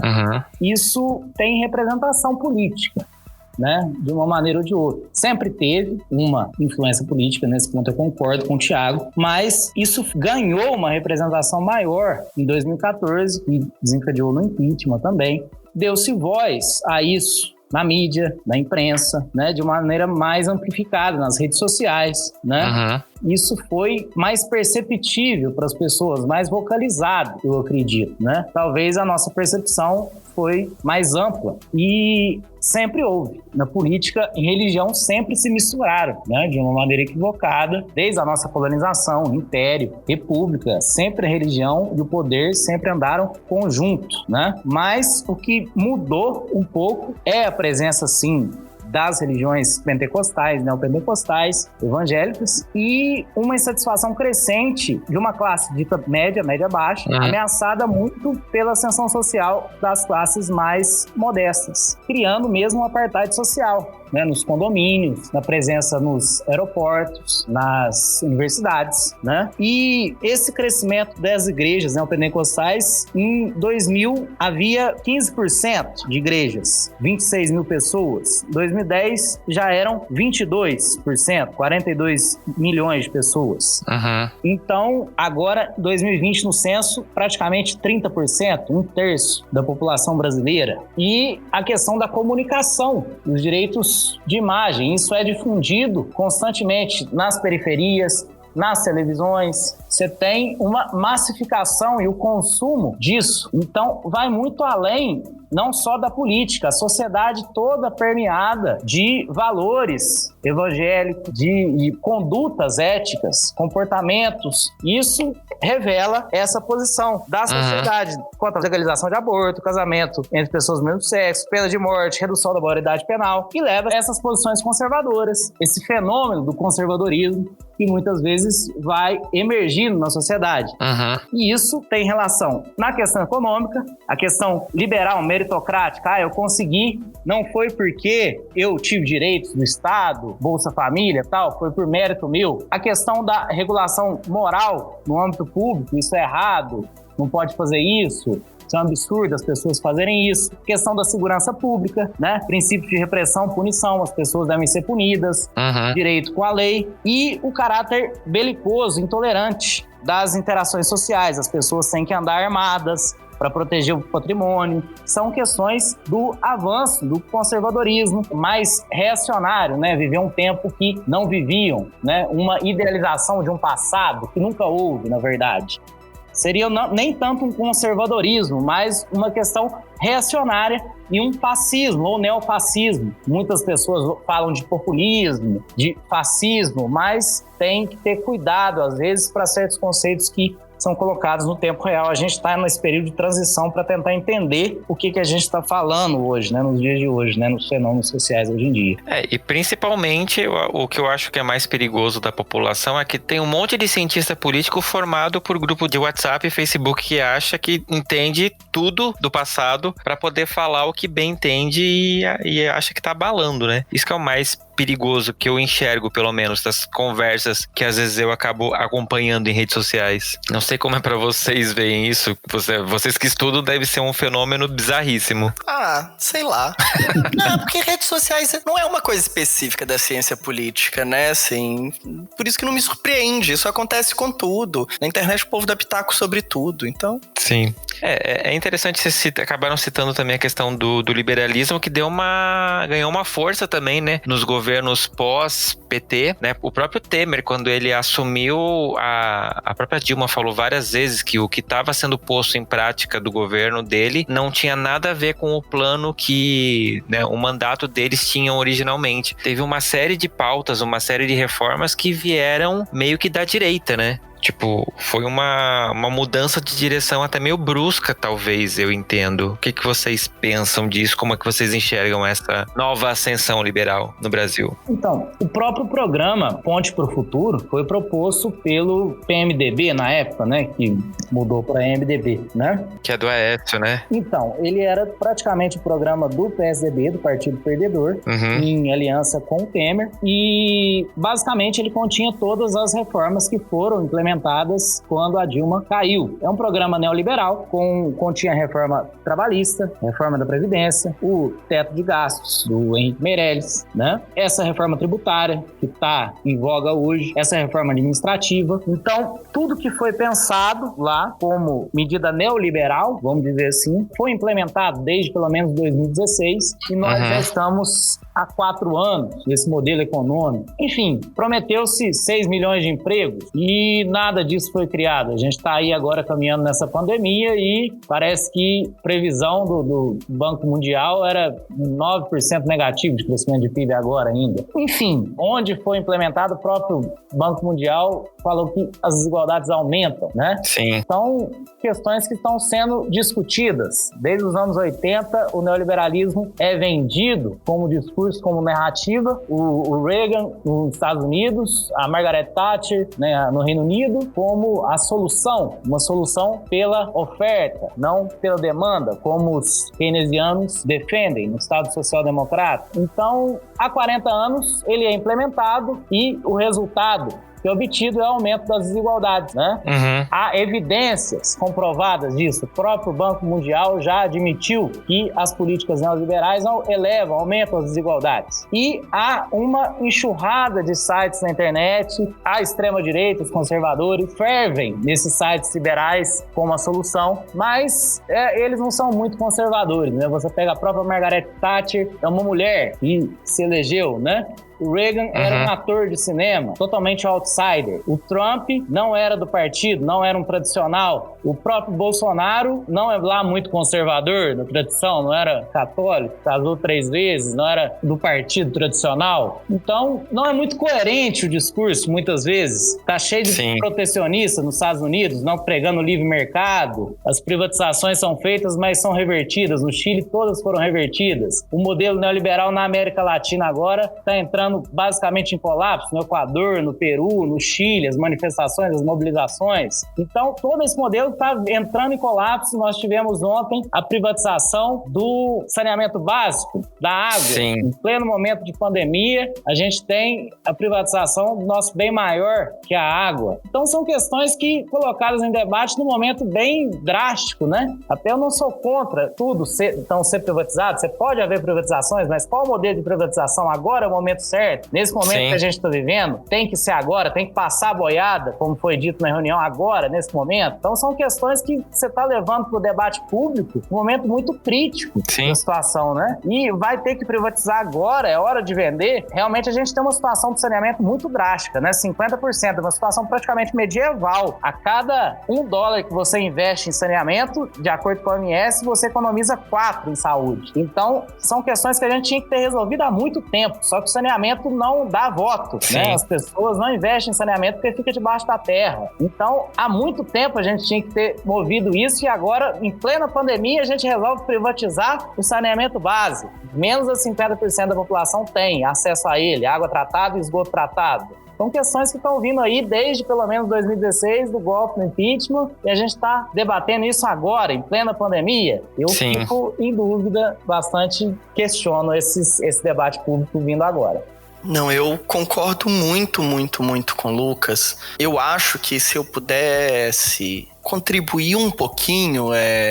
Isso tem representação política, né? De uma maneira ou de outra. Sempre teve uma influência política, nesse ponto eu concordo com o Thiago, mas isso ganhou uma representação maior em 2014, e desencadeou no impeachment também. Deu-se voz a isso na mídia, na imprensa, né, de uma maneira mais amplificada, nas redes sociais, né? Isso foi mais perceptível para as pessoas, mais vocalizado, eu acredito, né? Talvez a nossa percepção foi mais ampla e sempre houve. Na política e religião sempre se misturaram, né? De uma maneira equivocada, desde a nossa colonização, império, república, sempre a religião e o poder sempre andaram conjunto, né? Mas o que mudou um pouco é a presença, sim, das religiões pentecostais, neopentecostais, evangélicas, e uma insatisfação crescente de uma classe dita média, média-baixa, ameaçada muito pela ascensão social das classes mais modestas, criando mesmo um apartheid social, né, nos condomínios, na presença nos aeroportos, nas universidades, né? E esse crescimento das igrejas neopentecostais, em 2000 havia 15% de igrejas, 26 mil pessoas. Em 2010 já eram 22%, 42 milhões de pessoas. Então, agora, 2020 no censo, praticamente 30%, 1/3 da população brasileira. E a questão da comunicação, os direitos de imagem, isso é difundido constantemente nas periferias, nas televisões, você tem uma massificação e o consumo disso. Então, vai muito além, não só da política, a sociedade toda permeada de valores evangélicos, de condutas éticas, comportamentos. Isso revela essa posição da sociedade quanto à legalização de aborto, casamento entre pessoas do mesmo sexo, pena de morte, redução da maioridade penal, e leva a essas posições conservadoras, esse fenômeno do conservadorismo que muitas vezes vai emergindo na sociedade. E isso tem relação na questão econômica, a questão liberal, meritocrática, eu consegui, não foi porque eu tive direitos do Estado, Bolsa Família, tal, foi por mérito meu. A questão da regulação moral no âmbito público, isso é errado, não pode fazer isso. Isso é um absurdo as pessoas fazerem isso. Questão da segurança pública, né? Princípio de repressão, punição, as pessoas devem ser punidas, direito com a lei. E o caráter belicoso, intolerante das interações sociais. As pessoas têm que andar armadas para proteger o patrimônio. São questões do avanço, do conservadorismo mais reacionário, né? Viver um tempo que não viviam, né? Uma idealização de um passado que nunca houve, na verdade. Seria nem tanto um conservadorismo, mas uma questão reacionária e um fascismo ou neofascismo. Muitas pessoas falam de populismo, de fascismo, mas tem que ter cuidado, às vezes, para certos conceitos que são colocados no tempo real. A gente está nesse período de transição para tentar entender o que a gente está falando hoje, né, nos dias de hoje, né, nos fenômenos sociais hoje em dia. E principalmente o que eu acho que é mais perigoso da população é que tem um monte de cientista político formado por grupo de WhatsApp e Facebook que acha que entende tudo do passado para poder falar o que bem entende e acha que está abalando, né? Isso que é o mais perigoso que eu enxergo, pelo menos, das conversas que às vezes eu acabo acompanhando em redes sociais. Não sei como é pra vocês verem isso. Vocês que estudam, deve ser um fenômeno bizarríssimo. Ah, sei lá. Não, porque redes sociais não é uma coisa específica da ciência política, né? Assim, por isso que não me surpreende. Isso acontece com tudo. Na internet o povo dá pitaco sobre tudo, então... Sim. É interessante vocês acabaram citando também a questão do liberalismo, que ganhou uma força também, né? Nos governos pós-PT, né? O próprio Temer, quando ele assumiu, a própria Dilma falou várias vezes que o que estava sendo posto em prática do governo dele não tinha nada a ver com o plano que, né, o mandato deles tinham originalmente. Teve uma série de pautas, uma série de reformas que vieram meio que da direita, né? Tipo, foi uma mudança de direção até meio brusca, talvez, eu entendo. O que vocês pensam disso? Como é que vocês enxergam essa nova ascensão liberal no Brasil? Então, o próprio programa Ponte para o Futuro foi proposto pelo PMDB na época, né? Que mudou para MDB, né? Que é do Aécio, né? Então, ele era praticamente o programa do PSDB, do Partido Perdedor, em aliança com o Temer. E, basicamente, ele continha todas as reformas que foram implementadas quando a Dilma caiu. É um programa neoliberal, continha reforma trabalhista, reforma da Previdência, o teto de gastos do Henrique Meirelles, né? Essa reforma tributária que está em voga hoje, essa reforma administrativa. Então, tudo que foi pensado lá como medida neoliberal, vamos dizer assim, foi implementado desde pelo menos 2016 e nós já estamos há 4 anos nesse modelo econômico. Enfim, prometeu-se 6 milhões de empregos e nada disso foi criado. A gente está aí agora caminhando nessa pandemia e parece que a previsão do Banco Mundial era 9% negativo de crescimento de PIB agora ainda. Enfim, onde foi implementado, o próprio Banco Mundial falou que as desigualdades aumentam, né? Sim. Então, questões que estão sendo discutidas. Desde os anos 80, o neoliberalismo é vendido como discurso, como narrativa. O Reagan nos Estados Unidos, a Margaret Thatcher, né, no Reino Unido, como a solução, uma solução pela oferta, não pela demanda, como os keynesianos defendem no Estado Social Democrata. Então, há 40 anos, ele é implementado e o resultado que é obtido é o aumento das desigualdades, né? Há evidências comprovadas disso. O próprio Banco Mundial já admitiu que as políticas neoliberais aumentam as desigualdades. E há uma enxurrada de sites na internet, a extrema-direita, os conservadores, fervem nesses sites liberais como a solução, mas eles não são muito conservadores, né? Você pega a própria Margaret Thatcher, é uma mulher que se elegeu, né? O Reagan era um ator de cinema, totalmente outsider. O Trump não era do partido, não era um tradicional. O próprio Bolsonaro não é lá muito conservador, na tradição, não era católico, casou 3 vezes, não era do partido tradicional. Então, não é muito coerente o discurso, muitas vezes. Tá cheio de protecionistas nos Estados Unidos, não pregando o livre mercado. As privatizações são feitas, mas são revertidas. No Chile, todas foram revertidas. O modelo neoliberal na América Latina agora está entrando basicamente em colapso, no Equador, no Peru, no Chile, as manifestações, as mobilizações. Então, todo esse modelo está entrando em colapso. Nós tivemos ontem a privatização do saneamento básico, da água. Sim. Em pleno momento de pandemia, a gente tem a privatização do nosso bem maior, que é a água. Então, são questões que, colocadas em debate num momento bem drástico, né? Até eu não sou contra tudo ser privatizado. Você pode haver privatizações, mas qual o modelo de privatização? Agora é o momento certo. Nesse momento que a gente está vivendo, tem que ser agora, tem que passar a boiada, como foi dito na reunião, agora, nesse momento. Então, são questões que você está levando para o debate público num momento muito crítico da situação, né? E vai ter que privatizar agora, é hora de vender. Realmente, a gente tem uma situação de saneamento muito drástica, né? 50%, uma situação praticamente medieval. A cada $1 que você investe em saneamento, de acordo com a OMS, você economiza 4 em saúde. Então, são questões que a gente tinha que ter resolvido há muito tempo, só que o saneamento não dá voto, né? As pessoas não investem em saneamento porque fica debaixo da terra. Então, há muito tempo a gente tinha que ter movido isso e agora, em plena pandemia, a gente resolve privatizar o saneamento básico. Menos de 50% da população tem acesso a ele, água tratada e esgoto tratado. São questões que estão vindo aí desde pelo menos 2016, do golpe no impeachment, e a gente está debatendo isso agora, em plena pandemia. Eu fico em dúvida, bastante questiono esse debate público vindo agora. Não, eu concordo muito, muito, muito com o Lucas. Eu acho que se eu pudesse contribuir um pouquinho,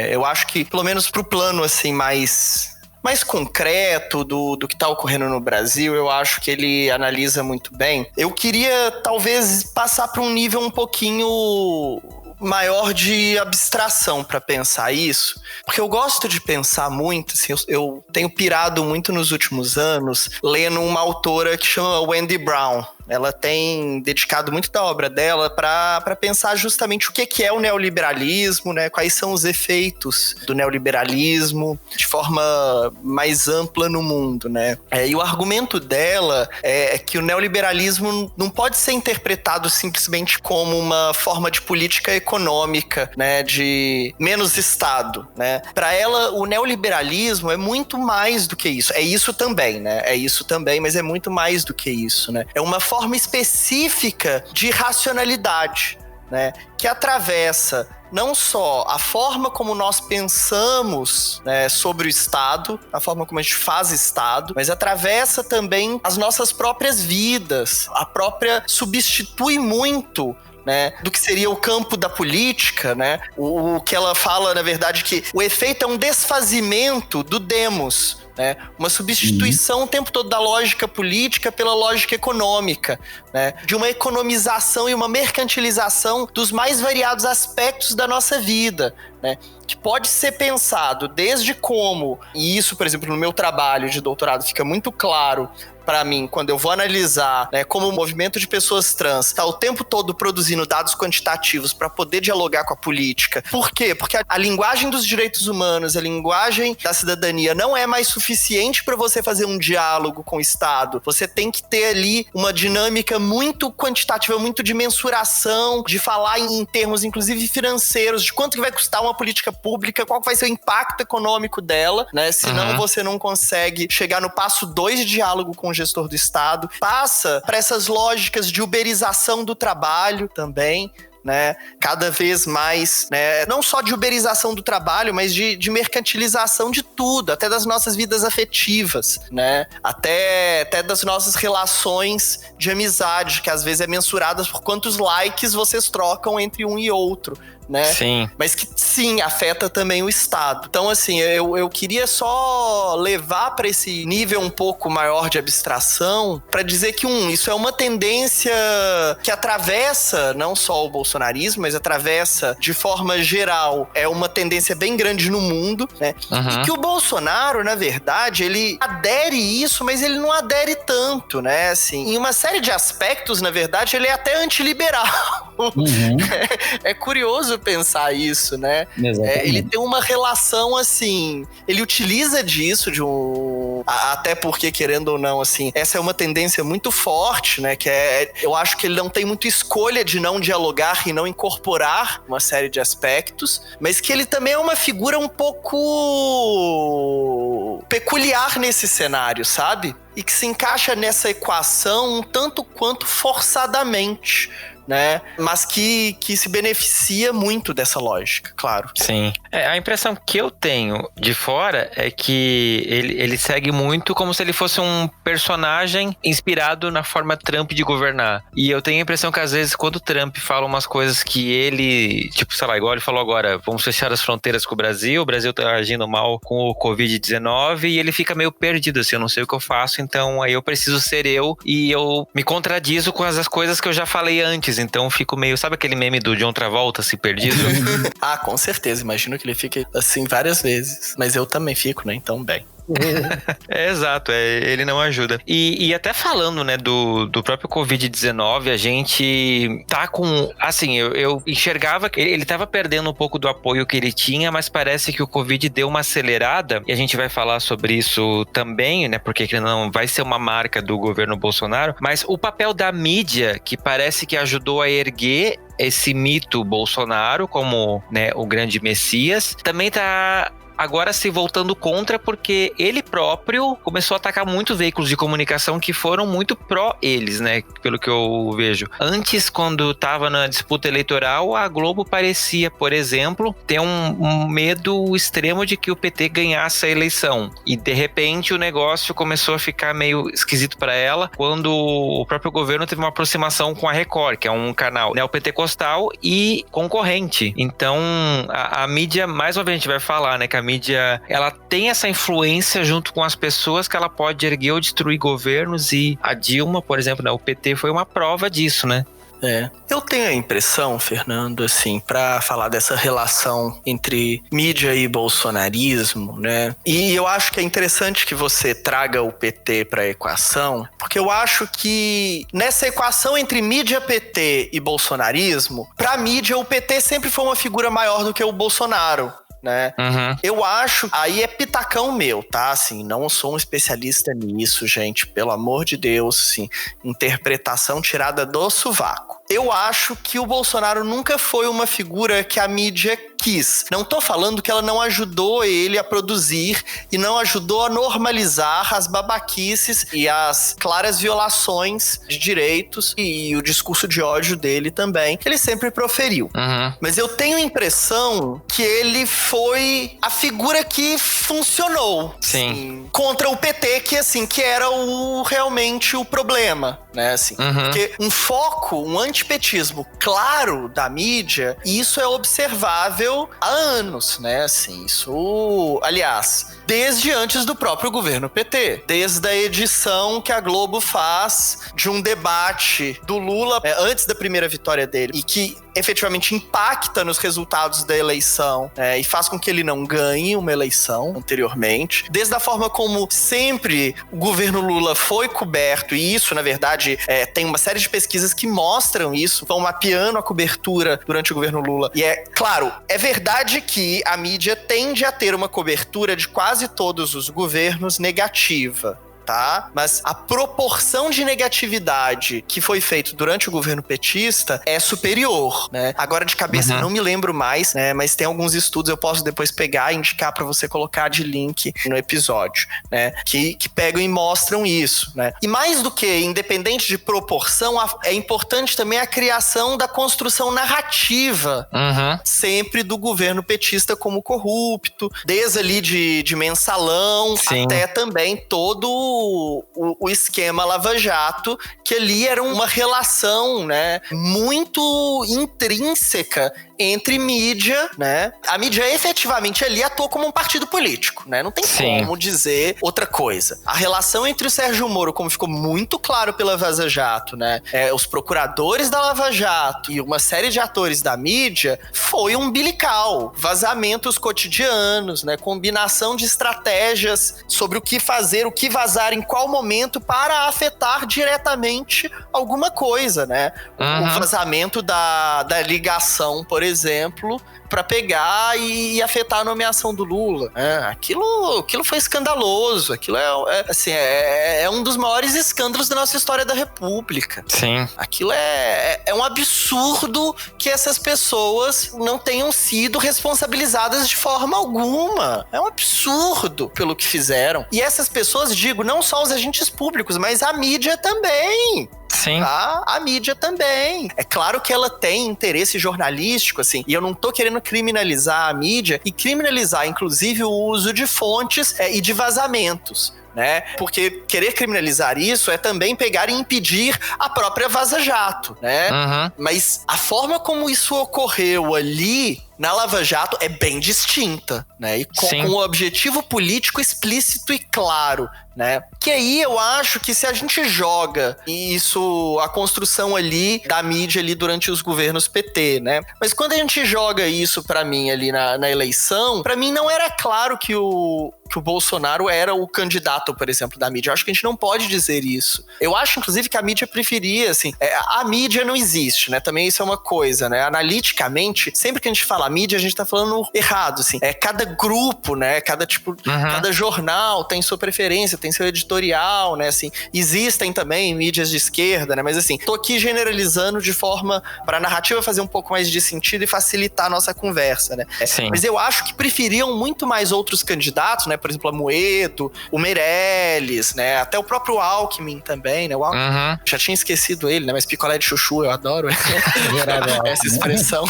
eu acho que, pelo menos pro plano assim, mais concreto do que está ocorrendo no Brasil, eu acho que ele analisa muito bem. Eu queria, talvez, passar para um nível um pouquinho maior de abstração para pensar isso, porque eu gosto de pensar muito, assim, eu tenho pirado muito nos últimos anos lendo uma autora que chama Wendy Brown. Ela tem dedicado muito da obra dela para pensar justamente o que é o neoliberalismo, né? Quais são os efeitos do neoliberalismo de forma mais ampla no mundo, né? E o argumento dela é que o neoliberalismo não pode ser interpretado simplesmente como uma forma de política econômica, né? De menos Estado, né? Para ela, o neoliberalismo é muito mais do que isso. É isso também, né? É isso também, mas é muito mais do que isso, né? É uma forma específica de racionalidade, né, que atravessa não só a forma como nós pensamos, né, sobre o Estado, a forma como a gente faz Estado, mas atravessa também as nossas próprias vidas. A própria substitui muito, né, do que seria o campo da política, né? O que ela fala, na verdade, que o efeito é um desfazimento do demos, né? Uma substituição o tempo todo da lógica política pela lógica econômica, né? De uma economização e uma mercantilização dos mais variados aspectos da nossa vida, né? Que pode ser pensado desde como, e isso, por exemplo, no meu trabalho de doutorado fica muito claro para mim, quando eu vou analisar, né, como o movimento de pessoas trans está o tempo todo produzindo dados quantitativos para poder dialogar com a política. Por quê? Porque a linguagem dos direitos humanos, a linguagem da cidadania não é mais suficiente para você fazer um diálogo com o Estado. Você tem que ter ali uma dinâmica muito quantitativa, muito de mensuração, de falar em termos, inclusive, financeiros, de quanto que vai custar uma política pública, qual vai ser o impacto econômico dela, né? Senão você não consegue chegar no passo 2 de diálogo com o gestor do Estado. Passa para essas lógicas de uberização do trabalho também, né? Cada vez mais, né? Não só de uberização do trabalho, mas de mercantilização de tudo, até das nossas vidas afetivas, né? Até das nossas relações de amizade, que às vezes é mensuradas por quantos likes vocês trocam entre um e outro, né? Sim. Mas que sim, afeta também o Estado. Então, assim, eu queria só levar para esse nível um pouco maior de abstração para dizer que, isso é uma tendência que atravessa não só o bolsonarismo, mas atravessa de forma geral, é uma tendência bem grande no mundo, né? E que o Bolsonaro, na verdade, ele adere isso, mas ele não adere tanto, né? Assim, em uma série de aspectos, na verdade, ele é até antiliberal. É curioso pensar isso, né? Ele tem uma relação assim, ele utiliza disso até porque, querendo ou não, assim, essa é uma tendência muito forte, né? Que eu acho que ele não tem muita escolha de não dialogar e não incorporar uma série de aspectos, mas que ele também é uma figura um pouco peculiar nesse cenário, sabe? E que se encaixa nessa equação um tanto quanto forçadamente, né? Mas que se beneficia muito dessa lógica, claro. Sim. A impressão que eu tenho de fora é que ele segue muito como se ele fosse um personagem inspirado na forma Trump de governar. E eu tenho a impressão que às vezes quando o Trump fala umas coisas que ele, tipo, sei lá, igual ele falou agora, vamos fechar as fronteiras com o Brasil tá agindo mal com o Covid-19 e ele fica meio perdido, assim, eu não sei o que eu faço, então aí eu preciso ser eu e eu me contradizo com as coisas que eu já falei antes. Então fico meio... Sabe aquele meme do John Travolta, se perdido? Com certeza. Imagino que ele fique assim várias vezes. Mas eu também fico, né? Então, bem. Exato, ele não ajuda. E até falando, né, do próprio Covid-19, a gente tá com... Assim, eu enxergava que ele tava perdendo um pouco do apoio que ele tinha, mas parece que o Covid deu uma acelerada, e a gente vai falar sobre isso também, né, porque não vai ser uma marca do governo Bolsonaro, mas o papel da mídia, que parece que ajudou a erguer esse mito Bolsonaro como, né, o grande Messias, também tá agora se voltando contra, porque ele próprio começou a atacar muitos veículos de comunicação que foram muito pró eles, né? Pelo que eu vejo. Antes, quando estava na disputa eleitoral, a Globo parecia, por exemplo, ter um medo extremo de que o PT ganhasse a eleição. E, de repente, o negócio começou a ficar meio esquisito para ela quando o próprio governo teve uma aproximação com a Record, que é um canal neopentecostal e concorrente. Então, a mídia, mais uma vez a gente vai falar, né, que a mídia, ela tem essa influência junto com as pessoas que ela pode erguer ou destruir governos, e a Dilma, por exemplo, né, o PT foi uma prova disso, né? Eu tenho a impressão, Fernando, assim, pra falar dessa relação entre mídia e bolsonarismo, né? E eu acho que é interessante que você traga o PT pra equação, porque eu acho que nessa equação entre mídia, PT e bolsonarismo, pra mídia o PT sempre foi uma figura maior do que o Bolsonaro, né? Eu acho, aí é pitacão meu, tá? Assim, não sou um especialista nisso, gente, pelo amor de Deus, assim, interpretação tirada do sovaco. Eu acho que o Bolsonaro nunca foi uma figura que a mídia quis. Não tô falando que ela não ajudou ele a produzir e não ajudou a normalizar as babaquices e as claras violações de direitos e o discurso de ódio dele também, que ele sempre proferiu. Mas eu tenho a impressão que ele foi a figura que funcionou. Sim. Assim, contra o PT, que assim, que era realmente o problema, né? Assim, porque um foco, um antipetismo claro da mídia, isso é observável há anos, né? Assim, isso, aliás, desde antes do próprio governo PT, desde a edição que a Globo faz de um debate do Lula antes da primeira vitória dele e que efetivamente impacta nos resultados da eleição e faz com que ele não ganhe uma eleição anteriormente. Desde a forma como sempre o governo Lula foi coberto, e isso, na verdade, tem uma série de pesquisas que mostram isso, vão mapeando a cobertura durante o governo Lula. E claro, é verdade que a mídia tende a ter uma cobertura de quase todos os governos negativa, tá? Mas a proporção de negatividade que foi feita durante o governo petista é superior, né? Agora de cabeça eu não me lembro mais, né? Mas tem alguns estudos, eu posso depois pegar e indicar para você colocar de link no episódio, né? Que pegam e mostram isso, né? E mais do que independente de proporção, é importante também a criação da construção narrativa sempre do governo petista como corrupto, desde ali de mensalão, sim, até também todo o esquema Lava Jato, que ali era uma relação, né, muito intrínseca entre mídia, né? A mídia efetivamente ali atuou como um partido político, né? Não tem como dizer outra coisa. A relação entre o Sérgio Moro, como ficou muito claro pela Vaza Jato, né? Os procuradores da Lava Jato e uma série de atores da mídia foi umbilical. Vazamentos cotidianos, né? Combinação de estratégias sobre o que fazer, o que vazar em qual momento para afetar diretamente alguma coisa, né? O vazamento da ligação, por exemplo, para pegar e afetar a nomeação do Lula. Aquilo foi escandaloso. Aquilo é um dos maiores escândalos da nossa história da República. Sim. Aquilo é um absurdo que essas pessoas não tenham sido responsabilizadas de forma alguma. É um absurdo pelo que fizeram. E essas pessoas, digo, não só os agentes públicos, mas a mídia também. Sim. Tá? A mídia também. É claro que ela tem interesse jornalístico, assim, e eu não tô querendo criminalizar a mídia e criminalizar, inclusive, o uso de fontes e de vazamentos, né? Porque querer criminalizar isso é também pegar e impedir a própria Vaza Jato, né? Mas a forma como isso ocorreu ali na Lava Jato é bem distinta, né? E com um objetivo político explícito e claro, né? Que aí eu acho que se a gente joga isso, a construção ali da mídia ali durante os governos PT, né? Mas quando a gente joga isso pra mim ali na eleição, pra mim não era claro que o que o Bolsonaro era o candidato, por exemplo, da mídia. Eu acho que a gente não pode dizer isso. Eu acho, inclusive, que a mídia preferia, assim, a mídia não existe, né? Também isso é uma coisa, né? Analiticamente, sempre que a gente fala mídia, a gente tá falando errado, assim. Cada grupo, né? Cada jornal tem sua preferência, tem seu editorial, né? Assim, existem também mídias de esquerda, né? Mas assim, tô aqui generalizando de forma para a narrativa fazer um pouco mais de sentido e facilitar a nossa conversa, né? Sim. Mas eu acho que preferiam muito mais outros candidatos, né? Por exemplo, Amoedo, o Meirelles, né? Até o próprio Alckmin também, né? O Alckmin, já tinha esquecido ele, né? Mas picolé de chuchu, eu adoro essa expressão.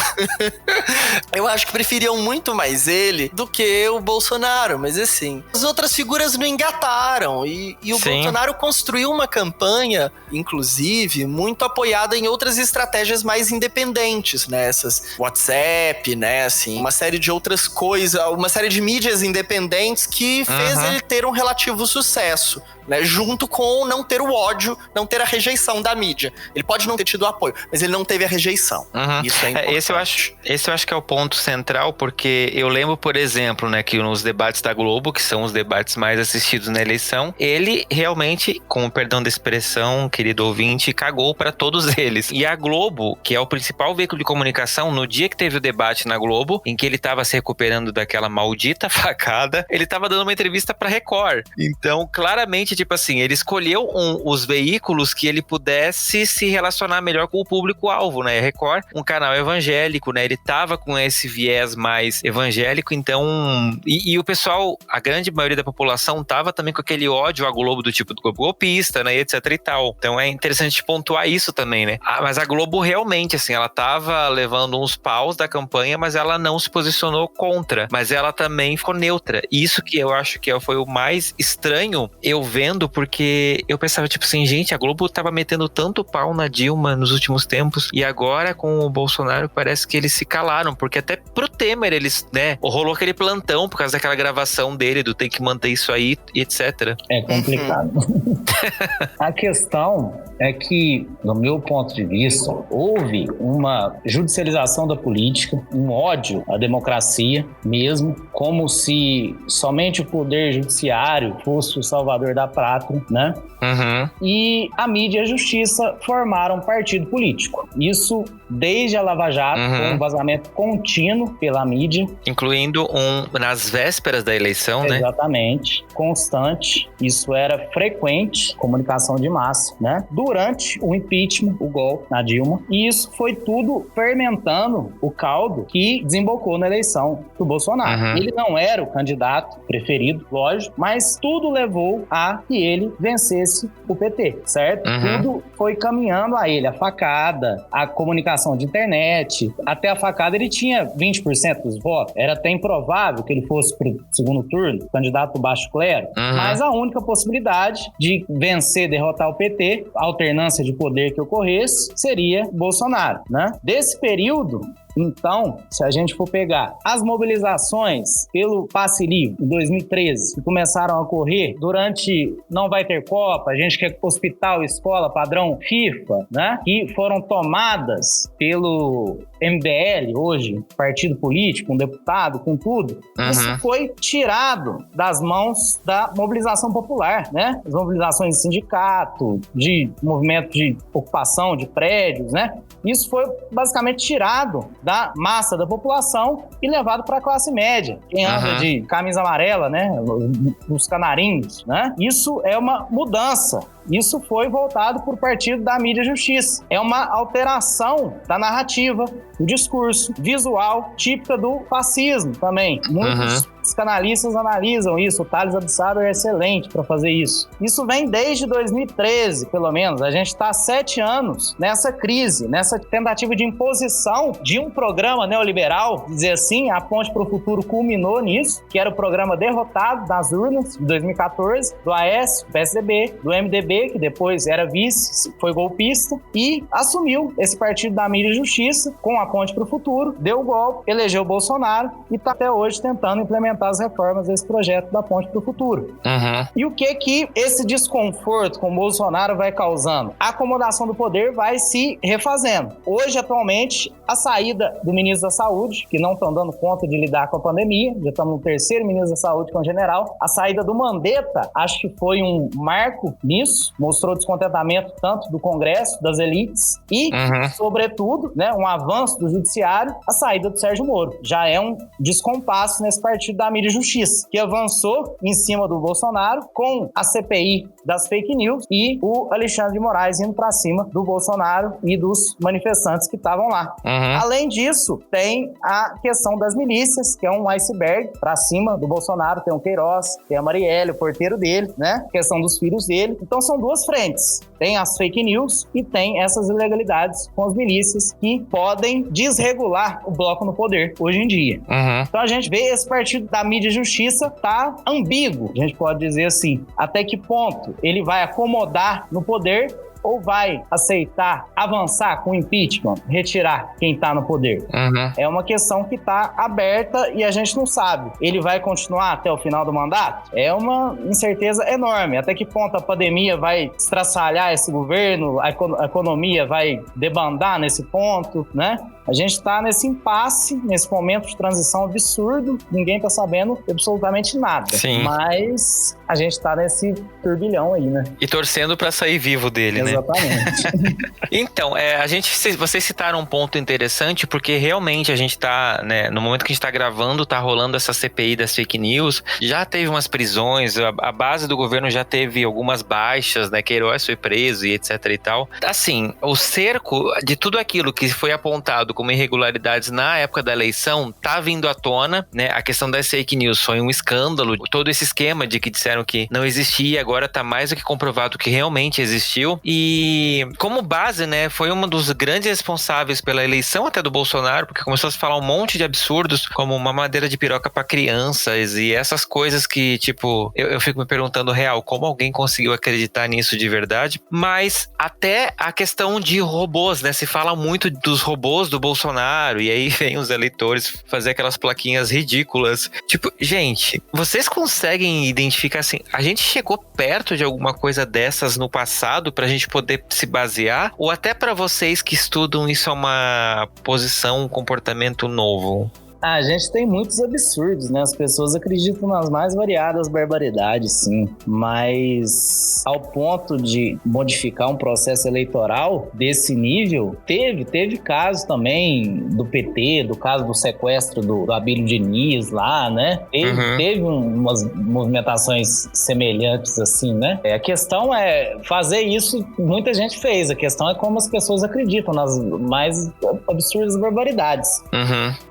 Eu acho que preferiam muito mais ele do que o Bolsonaro, mas assim, as outras figuras não engataram e o Bolsonaro construiu uma campanha, inclusive, muito apoiada em outras estratégias mais independentes, né? Essas WhatsApp, né? Assim, uma série de outras coisas, uma série de mídias independentes que fez ele ter um relativo sucesso, né? Junto com não ter o ódio, não ter a rejeição da mídia. Ele pode não ter tido apoio, mas ele não teve a rejeição. Isso é importante. Esse eu acho que é o ponto central, porque eu lembro, por exemplo, né, que nos debates da Globo, que são os debates mais assistidos na eleição, ele realmente, com o perdão da expressão, querido ouvinte, cagou para todos eles. E a Globo, que é o principal veículo de comunicação, no dia que teve o debate na Globo, em que ele estava se recuperando daquela maldita facada, ele estava dando uma entrevista para Record. Então, claramente, tipo assim, ele escolheu os veículos que ele pudesse se relacionar melhor com o público-alvo, né? Record, um canal evangélico, né? Ele tava com esse viés mais evangélico, então... E o pessoal, a grande maioria da população tava também com aquele ódio à Globo do tipo do Globo golpista, né? E etc e tal. Então é interessante pontuar isso também, né? Mas a Globo realmente, assim, ela tava levando uns paus da campanha, mas ela não se posicionou contra. Mas ela também ficou neutra. E isso que eu acho que foi o mais estranho, eu vendo, porque eu pensava, tipo assim, gente, a Globo tava metendo tanto pau na Dilma nos últimos tempos, e agora com o Bolsonaro parece que eles se calaram, porque até pro Temer eles, né, rolou aquele plantão por causa daquela gravação dele, do tem que manter isso aí, etc. É complicado. A questão é que, no meu ponto de vista, houve uma judicialização da política, um ódio à democracia mesmo, como se somente o poder judiciário fosse o salvador da pátria, né? E a mídia e a justiça formaram um partido político. Isso desde a Lava Jato, com um vazamento contínuo pela mídia. Incluindo nas vésperas da eleição, né? Exatamente. Constante. Isso era frequente, comunicação de massa, né? Durante o impeachment, o golpe na Dilma. E isso foi tudo fermentando o caldo que desembocou na eleição do Bolsonaro. Ele não era o candidato preferido, lógico, mas tudo levou a que ele vencesse o PT, certo? Tudo foi caminhando a ele. A facada, a comunicação de internet, até a facada ele tinha 20% dos votos. Era até improvável que ele fosse para o segundo turno, candidato do baixo clero. Mas a única possibilidade de vencer, derrotar o PT, a alternância de poder que ocorresse, seria Bolsonaro, né? Desse período, então, se a gente for pegar as mobilizações pelo passe livre em 2013, que começaram a ocorrer durante Não Vai Ter Copa, a gente quer hospital, escola, padrão FIFA, né? Que foram tomadas pelo MBL, hoje, partido político, um deputado, com tudo. Isso foi tirado das mãos da mobilização popular, né? As mobilizações de sindicato, de movimento de ocupação de prédios, né? Isso foi basicamente tirado da massa da população e levado para a classe média. Quem anda de camisa amarela, né? Os canarinhos, né? Isso é uma mudança. Isso foi voltado por partido da mídia e justiça. É uma alteração da narrativa, do discurso visual típica do fascismo também. Muitos psicanalistas analisam isso. O Thales Absaber é excelente para fazer isso. Isso vem desde 2013, pelo menos. A gente está há 7 anos nessa crise, nessa tentativa de imposição de um programa neoliberal, dizer assim, a Ponte para o Futuro culminou nisso, que era o programa derrotado nas urnas de 2014, do Aécio, do PSDB, do MDB, que depois era vice, foi golpista, e assumiu esse partido da mídia e justiça com a Ponte para o Futuro, deu o golpe, elegeu o Bolsonaro e está até hoje tentando implementar implementar as reformas desse projeto da Ponte para o Futuro. E o que esse desconforto com o Bolsonaro vai causando? A acomodação do poder vai se refazendo. Hoje, atualmente, a saída do ministro da Saúde, que não estão dando conta de lidar com a pandemia, já estamos no terceiro ministro da Saúde, que é um general. A saída do Mandetta, acho que foi um marco nisso, mostrou descontentamento tanto do Congresso, das elites e, sobretudo, né, um avanço do Judiciário, a saída do Sérgio Moro. Já é um descompasso nesse partido da mídia e justiça, que avançou em cima do Bolsonaro com a CPI das fake news e o Alexandre de Moraes indo para cima do Bolsonaro e dos manifestantes que estavam lá. Além disso, tem a questão das milícias, que é um iceberg para cima do Bolsonaro. Tem o Queiroz, tem a Marielle, o porteiro dele, né? A questão dos filhos dele. Então são duas frentes. Tem as fake news e tem essas ilegalidades com as milícias que podem desregular o bloco no poder hoje em dia. Então a gente vê esse partido da mídia e justiça tá ambíguo, a gente pode dizer assim. Até que ponto ele vai acomodar no poder ou vai aceitar avançar com o impeachment, retirar quem está no poder? É uma questão que está aberta e a gente não sabe. Ele vai continuar até o final do mandato? É uma incerteza enorme. Até que ponto a pandemia vai estraçalhar esse governo, a economia vai debandar nesse ponto, né? A gente está nesse impasse, nesse momento de transição absurdo, ninguém está sabendo absolutamente nada. Sim. Mas a gente está nesse turbilhão aí, né? E torcendo para sair vivo dele, né? Exatamente. Então, vocês citaram um ponto interessante, porque realmente a gente está, né, no momento que a gente está gravando, está rolando essa CPI das fake news, já teve umas prisões, a base do governo já teve algumas baixas, né, Queiroz foi preso e etc e tal. Assim, o cerco de tudo aquilo que foi apontado como irregularidades na época da eleição tá vindo à tona, né? A questão das fake news foi um escândalo. Todo esse esquema de que disseram que não existia, agora tá mais do que comprovado que realmente existiu. E como base, né, foi um dos grandes responsáveis pela eleição até do Bolsonaro, porque começou a se falar um monte de absurdos, como uma madeira de piroca pra crianças e essas coisas que, tipo, eu fico me perguntando, real, como alguém conseguiu acreditar nisso de verdade? Mas até a questão de robôs, né? Se fala muito dos robôs do Bolsonaro, e aí vem os eleitores fazer aquelas plaquinhas ridículas. Tipo, gente, vocês conseguem identificar assim, a gente chegou perto de alguma coisa dessas no passado pra gente poder se basear? Ou até pra vocês que estudam isso é uma posição, um comportamento novo? A gente tem muitos absurdos, né? As pessoas acreditam nas mais variadas barbaridades, sim. Mas ao ponto de modificar um processo eleitoral desse nível, teve caso também do PT, do caso do sequestro do Abílio Diniz lá, né? Teve umas movimentações semelhantes assim, né? A questão é fazer isso, muita gente fez. A questão é como as pessoas acreditam nas mais absurdas barbaridades.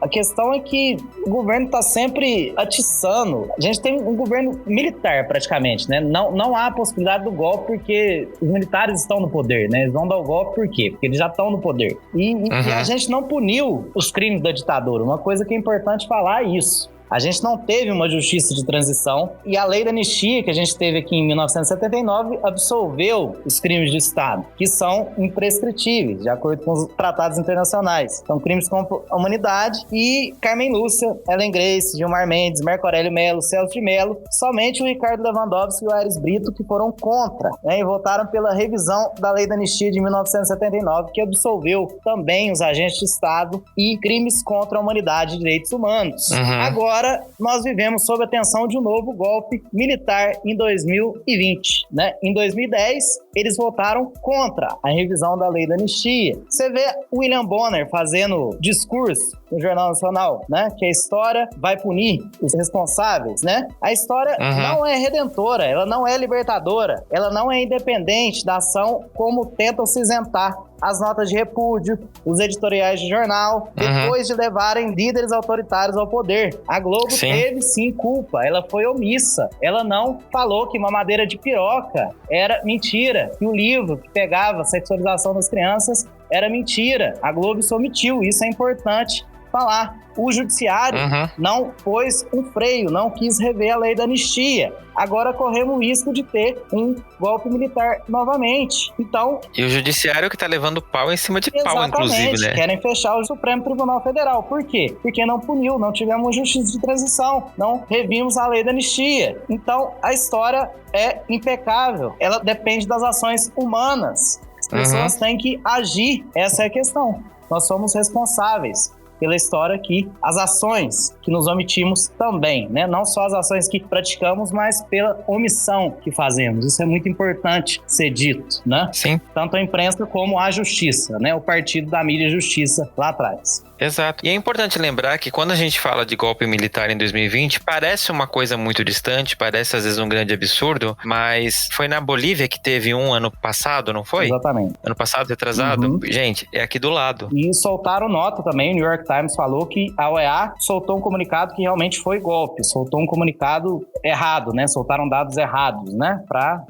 A questão é que o governo está sempre atiçando. A gente tem um governo militar praticamente, né? Não há a possibilidade do golpe porque os militares estão no poder, né? Eles vão dar o golpe por quê? Porque eles já estão no poder. E a gente não puniu os crimes da ditadura. Uma coisa que é importante falar é isso. A gente não teve uma justiça de transição e a lei da anistia que a gente teve aqui em 1979 absolveu os crimes de Estado, que são imprescritíveis, de acordo com os tratados internacionais. São crimes contra a humanidade e Carmen Lúcia, Ellen Grace, Gilmar Mendes, Marco Aurélio Mello, Celso de Mello, somente o Ricardo Lewandowski e o Aires Brito que foram contra, né, e votaram pela revisão da lei da anistia de 1979, que absolveu também os agentes de Estado e crimes contra a humanidade e direitos humanos. Agora, nós vivemos sob a tensão de um novo golpe militar em 2020, né? Em 2010, eles votaram contra a revisão da lei da anistia. Você vê o William Bonner fazendo discurso no Jornal Nacional, né? Que a história vai punir os responsáveis, né? A história não é redentora, ela não é libertadora, ela não é independente da ação como tentam se isentar as notas de repúdio, os editoriais de jornal, depois de levarem líderes autoritários ao poder. A Globo teve sim culpa, ela foi omissa, ela não falou que mamadeira de piroca era mentira, que o livro que pegava a sexualização das crianças era mentira. A Globo se omitiu, isso é importante falar. O judiciário não pôs um freio, não quis rever a lei da anistia. Agora corremos o risco de ter um golpe militar novamente. Então, e o judiciário que tá levando pau em cima de pau, inclusive, né? Querem fechar o Supremo Tribunal Federal. Por quê? Porque não puniu, não tivemos justiça de transição, não revimos a lei da anistia. Então, a história é impecável. Ela depende das ações humanas. As pessoas têm que agir. Essa é a questão. Nós somos responsáveis pela história aqui, as ações que nos omitimos também, né? Não só as ações que praticamos, mas pela omissão que fazemos. Isso é muito importante ser dito, né? Sim. Tanto a imprensa como a justiça, né? O partido da mídia e justiça lá atrás. Exato. E é importante lembrar que quando a gente fala de golpe militar em 2020, parece uma coisa muito distante, parece às vezes um grande absurdo, mas foi na Bolívia que teve um ano passado, não foi? Exatamente. Ano passado, retrasado? Gente, é aqui do lado. E soltaram nota também, o New York Times falou que a OEA soltou um comunicado que realmente foi golpe, soltou um comunicado errado, né? Soltaram dados errados, né? Pra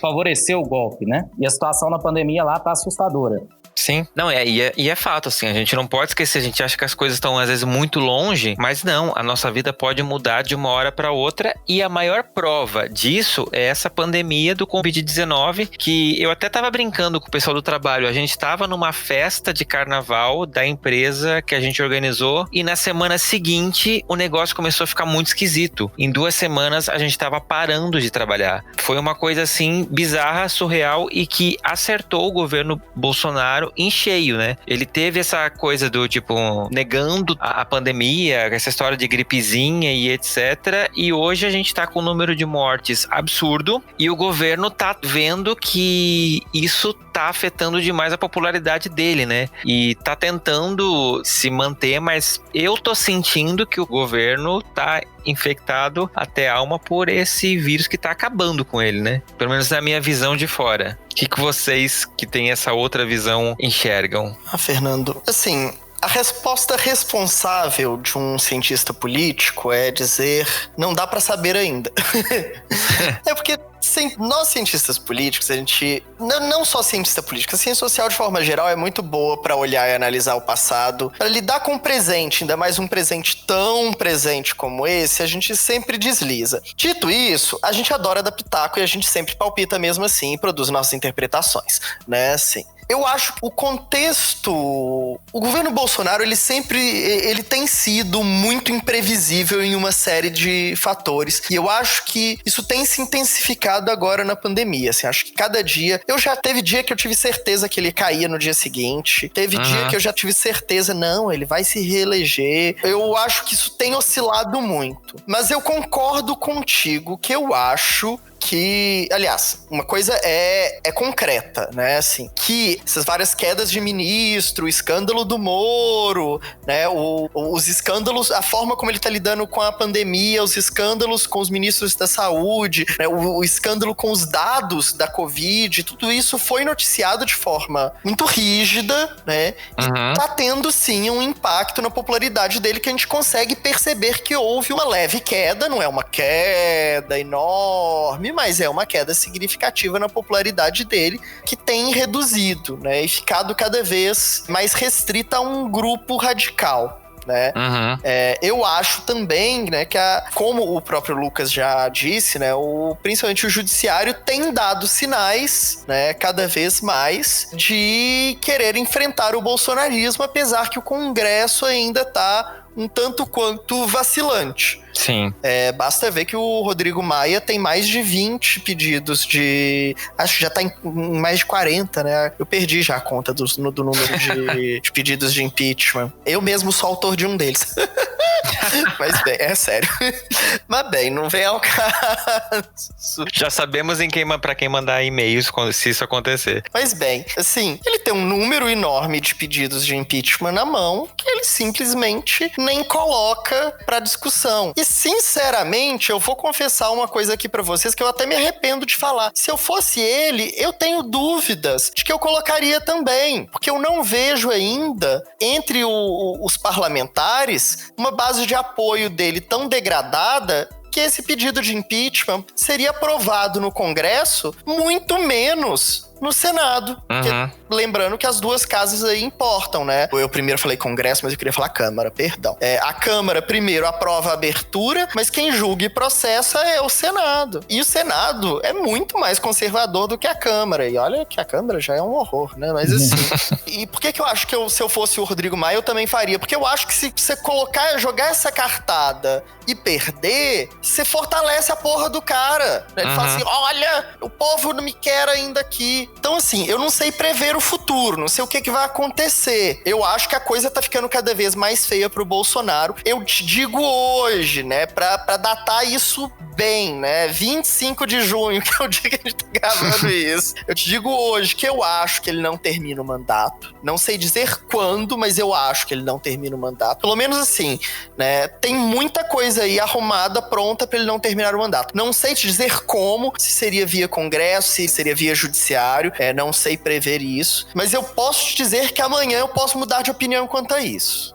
favorecer o golpe, né? E a situação na pandemia lá tá assustadora. Sim. Não, e é fato, assim, a gente não pode esquecer, a gente acha que as coisas estão às vezes muito longe, mas não, a nossa vida pode mudar de uma hora para outra, e a maior prova disso é essa pandemia do Covid-19, que eu até tava brincando com o pessoal do trabalho, a gente tava numa festa de carnaval da empresa que a gente organizou, e na semana seguinte o negócio começou a ficar muito esquisito. Em 2 semanas a gente tava parando de trabalhar. Foi uma coisa assim, bizarra, surreal, e que acertou o governo Bolsonaro em cheio, né? Ele teve essa coisa do tipo, negando a pandemia, essa história de gripezinha e etc. E hoje a gente tá com um número de mortes absurdo e o governo tá vendo que isso tá afetando demais a popularidade dele, né? E tá tentando se manter, mas eu tô sentindo que o governo tá infectado até a alma por esse vírus que tá acabando com ele, né? Pelo menos na minha visão de fora. O que vocês que têm essa outra visão enxergam? Fernando, assim, a resposta responsável de um cientista político é dizer, não dá pra saber ainda. É porque nós cientistas políticos, a gente, não só cientista político, a ciência social de forma geral é muito boa pra olhar e analisar o passado, pra lidar com o presente, ainda mais um presente tão presente como esse, a gente sempre desliza. Dito isso, a gente adora dar pitaco e a gente sempre palpita mesmo assim e produz nossas interpretações, né, assim. Eu acho que o contexto... O governo Bolsonaro, ele tem sido muito imprevisível em uma série de fatores. E eu acho que isso tem se intensificado agora na pandemia. Assim, acho que cada dia... Teve dia que eu tive certeza que ele caía no dia seguinte. Teve dia que eu já tive certeza, não, ele vai se reeleger. Eu acho que isso tem oscilado muito. Mas eu concordo contigo que eu acho... que, aliás, uma coisa é concreta, né, assim, que essas várias quedas de ministro, o escândalo do Moro, né, os escândalos, a forma como ele tá lidando com a pandemia, os escândalos com os ministros da saúde, né, o escândalo com os dados da Covid, tudo isso foi noticiado de forma muito rígida, né, e tá tendo, sim, um impacto na popularidade dele que a gente consegue perceber que houve uma leve queda, não é uma queda enorme, mas é uma queda significativa na popularidade dele, que tem reduzido, né, e ficado cada vez mais restrita a um grupo radical. Né? Eu acho também, né, que como o próprio Lucas já disse, né, principalmente o judiciário tem dado sinais, né, cada vez mais de querer enfrentar o bolsonarismo, apesar que o Congresso ainda está um tanto quanto vacilante. Sim. Basta ver que o Rodrigo Maia tem mais de 20 pedidos de... Acho que já tá em mais de 40, né? Eu perdi já a conta do número de pedidos de impeachment. Eu mesmo sou autor de um deles. Mas bem, é sério. Mas bem, não vem ao caso. Já sabemos pra quem mandar e-mails se isso acontecer. Mas bem, assim, ele tem um número enorme de pedidos de impeachment na mão que ele simplesmente nem coloca pra discussão. E sinceramente, eu vou confessar uma coisa aqui pra vocês que eu até me arrependo de falar. Se eu fosse ele, eu tenho dúvidas de que eu colocaria também, porque eu não vejo ainda entre os parlamentares uma base de apoio dele tão degradada que esse pedido de impeachment seria aprovado no Congresso muito menos no Senado. Porque, lembrando que as duas casas aí importam, né? Eu primeiro falei Congresso, mas eu queria falar Câmara, perdão. A Câmara primeiro aprova a abertura, mas quem julga e processa é o Senado. E o Senado é muito mais conservador do que a Câmara. E olha que a Câmara já é um horror, né? Mas assim... E por que eu acho que se eu fosse o Rodrigo Maia, eu também faria? Porque eu acho que se você jogar essa cartada e perder, você fortalece a porra do cara. Né? Ele fala assim, olha, o povo não me quer ainda aqui. Então assim, eu não sei prever o futuro, não sei o que vai acontecer. Eu acho que a coisa tá ficando cada vez mais feia pro Bolsonaro. Eu te digo hoje, né, pra datar isso bem, né, 25 de junho, que é o dia que a gente tá gravando isso. Eu te digo hoje que eu acho que ele não termina o mandato. Não sei dizer quando, mas eu acho que ele não termina o mandato. Pelo menos assim, né, tem muita coisa aí arrumada, pronta pra ele não terminar o mandato. Não sei te dizer como, se seria via Congresso, se seria via Judiciário, não sei prever isso, mas eu posso te dizer que amanhã eu posso mudar de opinião quanto a isso.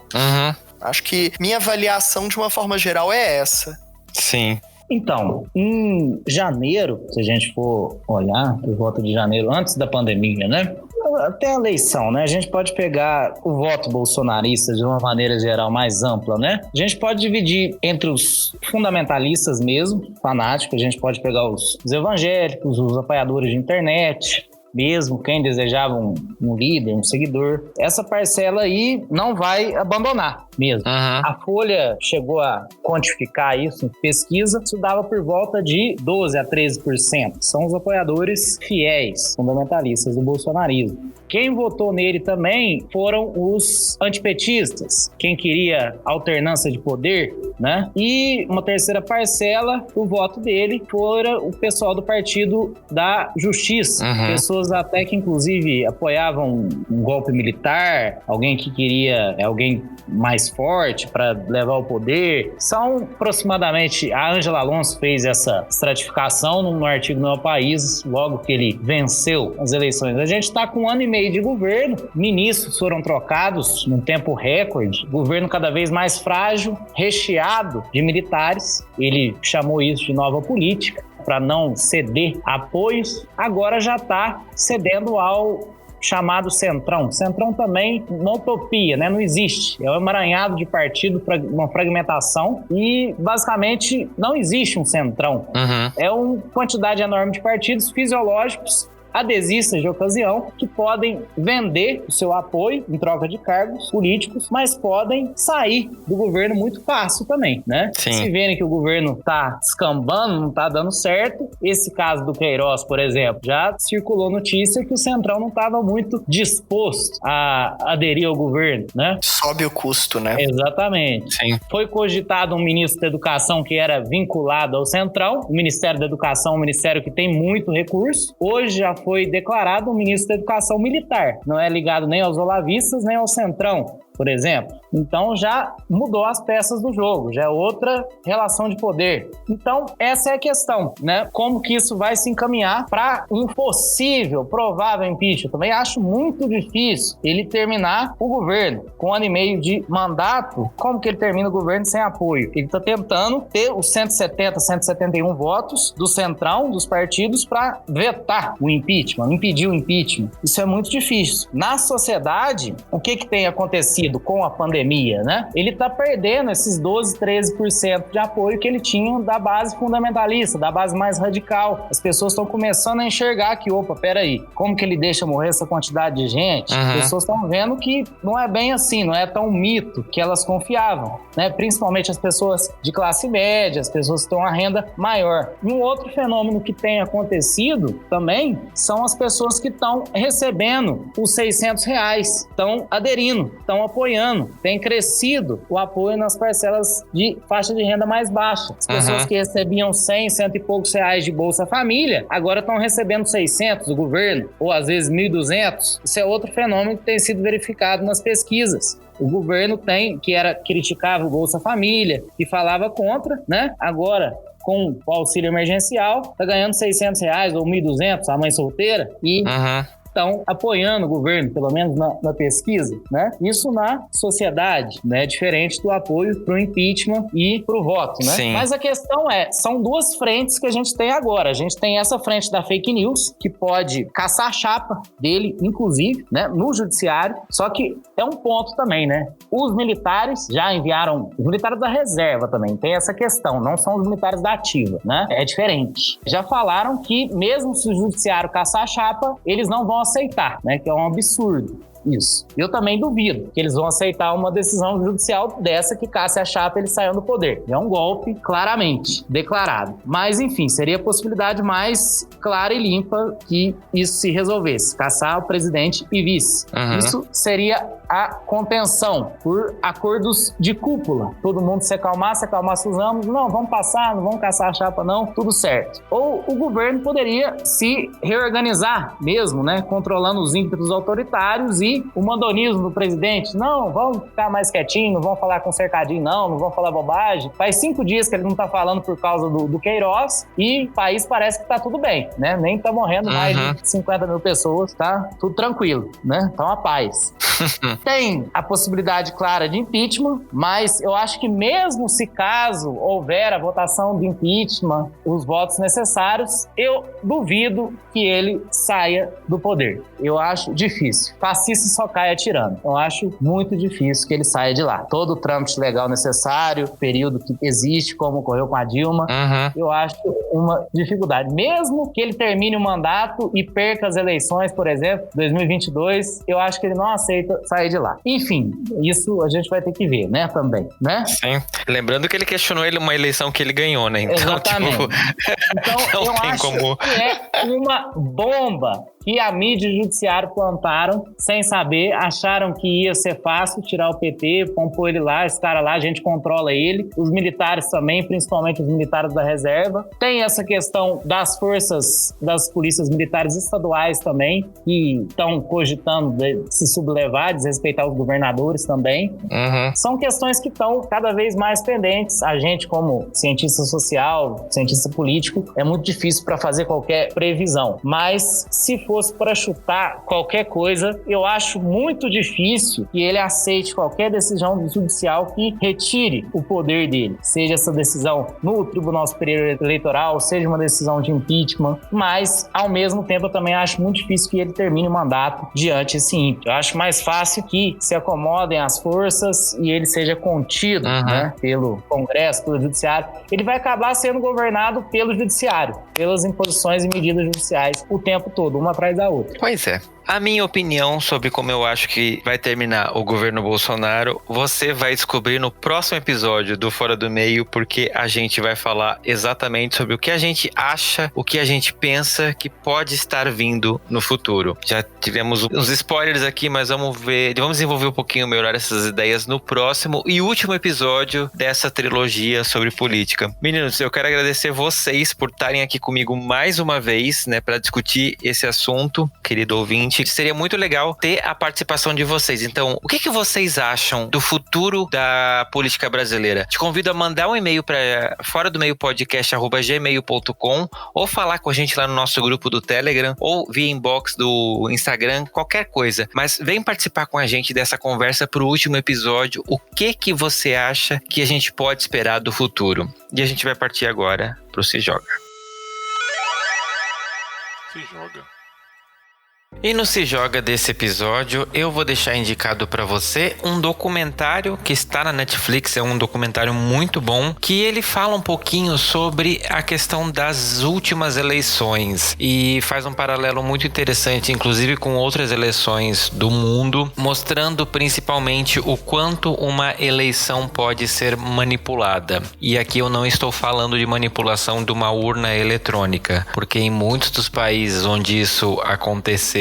Acho que minha avaliação de uma forma geral é essa. Sim. Então, em janeiro, se a gente for olhar, por volta de janeiro, antes da pandemia, né? Até a eleição, né? A gente pode pegar o voto bolsonarista de uma maneira geral mais ampla, né? A gente pode dividir entre os fundamentalistas mesmo, fanáticos, a gente pode pegar os evangélicos, os apoiadores de internet, mesmo quem desejava um líder, um seguidor. Essa parcela aí não vai abandonar mesmo. A Folha chegou a quantificar isso em pesquisa, isso dava por volta de 12% a 13%. São os apoiadores fiéis, fundamentalistas do bolsonarismo. Quem votou nele também foram os antipetistas, quem queria alternância de poder, né? E uma terceira parcela, o voto dele fora o pessoal do Partido da Justiça, pessoas até que inclusive apoiavam um golpe militar, alguém que queria alguém mais forte para levar o poder. São aproximadamente, a Ângela Alonso fez essa estratificação no artigo No País, logo que ele venceu as eleições. A gente está com 1 ano e meio de governo, ministros foram trocados num tempo recorde, governo cada vez mais frágil, recheado de militares. Ele chamou isso de nova política, para não ceder apoios. Agora já está cedendo ao chamado Centrão. Centrão também, uma utopia, né? Não existe. É um emaranhado de partido, uma fragmentação e, basicamente, não existe um Centrão. É uma quantidade enorme de partidos fisiológicos, adesistas de ocasião, que podem vender o seu apoio em troca de cargos políticos, mas podem sair do governo muito fácil também, né? Sim. Se verem que o governo tá descambando, não tá dando certo, esse caso do Queiroz, por exemplo, já circulou notícia que o Centrão não estava muito disposto a aderir ao governo, né? Sobe o custo, né? Exatamente. Sim. Foi cogitado um ministro da Educação que era vinculado ao Centrão. O Ministério da Educação é um ministério que tem muito recurso. Hoje já foi declarado um ministro da Educação militar. Não é ligado nem aos olavistas, nem ao Centrão, por exemplo. Então já mudou as peças do jogo, já é outra relação de poder. Então essa é a questão, né? Como que isso vai se encaminhar para um possível, provável impeachment? Também acho muito difícil ele terminar o governo com 1 ano e meio de mandato. Como que ele termina o governo sem apoio? Ele está tentando ter os 170, 171 votos do Centrão, dos partidos, para vetar o impeachment, impedir o impeachment. Isso é muito difícil. Na sociedade, o que tem acontecido com a pandemia, né? Ele tá perdendo esses 12, 13% de apoio que ele tinha da base fundamentalista, da base mais radical. As pessoas estão começando a enxergar que, opa, peraí, como que ele deixa morrer essa quantidade de gente? As pessoas estão vendo que não é bem assim, não é tão mito que elas confiavam, né? Principalmente as pessoas de classe média, as pessoas que estão a renda maior. E um outro fenômeno que tem acontecido também são as pessoas que estão recebendo os R$600, estão aderindo, estão apoiando. Tem crescido o apoio nas parcelas de faixa de renda mais baixa. As pessoas que recebiam 100, 100 e poucos reais de Bolsa Família, agora estão recebendo 600 do governo, ou às vezes 1.200. Isso é outro fenômeno que tem sido verificado nas pesquisas. O governo criticava o Bolsa Família e falava contra, né? Agora, com o auxílio emergencial, tá ganhando R$600 ou 1.200 a mãe solteira e estão apoiando o governo, pelo menos na pesquisa, né? Isso na sociedade, né? Diferente do apoio para o impeachment e para o voto, né? Sim. Mas a questão são duas frentes que a gente tem agora. A gente tem essa frente da fake news, que pode caçar a chapa dele, inclusive, né? No judiciário. Só que é um ponto também, né? Os militares já enviaram, os militares da reserva também, tem essa questão, não são os militares da ativa, né? É diferente. Já falaram que mesmo se o judiciário caçar a chapa, eles não vão aceitar, né? Que é um absurdo. Isso. Eu também duvido que eles vão aceitar uma decisão judicial dessa que caça a chapa e ele saiu do poder. É um golpe claramente declarado. Mas, enfim, seria a possibilidade mais clara e limpa que isso se resolvesse. Caçar o presidente e vice. Isso seria a contenção por acordos de cúpula. Todo mundo se acalmar os ânimos. Não, vamos passar, não vamos caçar a chapa, não. Tudo certo. Ou o governo poderia se reorganizar mesmo, né? Controlando os ímpetos autoritários e o mandonismo do presidente. Não, vamos ficar mais quietinho, não vamos falar com cercadinho, não vamos falar bobagem. Faz 5 dias que ele não tá falando por causa do Queiroz e o país parece que tá tudo bem, né? Nem tá morrendo mais de 50 mil pessoas, tá tudo tranquilo, né? Então a paz. Tem a possibilidade clara de impeachment, mas eu acho que mesmo se caso houver a votação de impeachment, os votos necessários, eu duvido que ele saia do poder. Eu acho difícil. Fascista só cai atirando. Eu acho muito difícil que ele saia de lá. Todo o trâmite legal necessário, período que existe, como ocorreu com a Dilma, eu acho uma dificuldade. Mesmo que ele termine o mandato e perca as eleições, por exemplo, 2022, eu acho que ele não aceita sair de lá. Enfim, isso a gente vai ter que ver, né, também, né? Sim. Lembrando que ele questionou uma eleição que ele ganhou, né? Então, exatamente. Tipo, então, eu acho que é uma bomba que a mídia e o judiciário plantaram sem saber, acharam que ia ser fácil tirar o PT, vão pôr ele lá, esse cara lá, a gente controla ele. Os militares também, principalmente os militares da reserva. Tem essa questão das forças, das polícias militares estaduais também, que estão cogitando de se sublevar, desrespeitar os governadores também. São questões que estão cada vez mais pendentes. A gente, como cientista social, cientista político, é muito difícil para fazer qualquer previsão. Mas se fosse para chutar qualquer coisa, eu acho muito difícil que ele aceite qualquer decisão judicial que retire o poder dele. Seja essa decisão no Tribunal Superior Eleitoral, seja uma decisão de impeachment, mas, ao mesmo tempo, eu também acho muito difícil que ele termine o mandato diante desse ímpeto. Eu acho mais fácil que se acomodem as forças e ele seja contido, né, pelo Congresso, pelo Judiciário. Ele vai acabar sendo governado pelo Judiciário, pelas imposições e medidas judiciais o tempo todo, uma atrás da outra. Pois é. A minha opinião sobre como eu acho que vai terminar o governo Bolsonaro, você vai descobrir no próximo episódio do Fora do Meio, porque a gente vai falar exatamente sobre o que a gente acha, o que a gente pensa que pode estar vindo no futuro. Já tivemos uns spoilers aqui, mas vamos desenvolver um pouquinho melhor essas ideias no próximo e último episódio dessa trilogia sobre política. Meninos, eu quero agradecer vocês por estarem aqui comigo mais uma vez, né, para discutir esse assunto, querido ouvinte. Seria muito legal ter a participação de vocês. Então, o que vocês acham do futuro da política brasileira? Te convido a mandar um e-mail para foradomeiopodcast@gmail.com ou falar com a gente lá no nosso grupo do Telegram ou via inbox do Instagram, qualquer coisa. Mas vem participar com a gente dessa conversa pro último episódio. O que você acha que a gente pode esperar do futuro? E a gente vai partir agora pro Se Joga. Se Joga. E no Se Joga desse episódio, eu vou deixar indicado para você um documentário que está na Netflix, é um documentário muito bom, que ele fala um pouquinho sobre a questão das últimas eleições e faz um paralelo muito interessante, inclusive com outras eleições do mundo, mostrando principalmente o quanto uma eleição pode ser manipulada. E aqui eu não estou falando de manipulação de uma urna eletrônica, porque em muitos dos países onde isso aconteceu,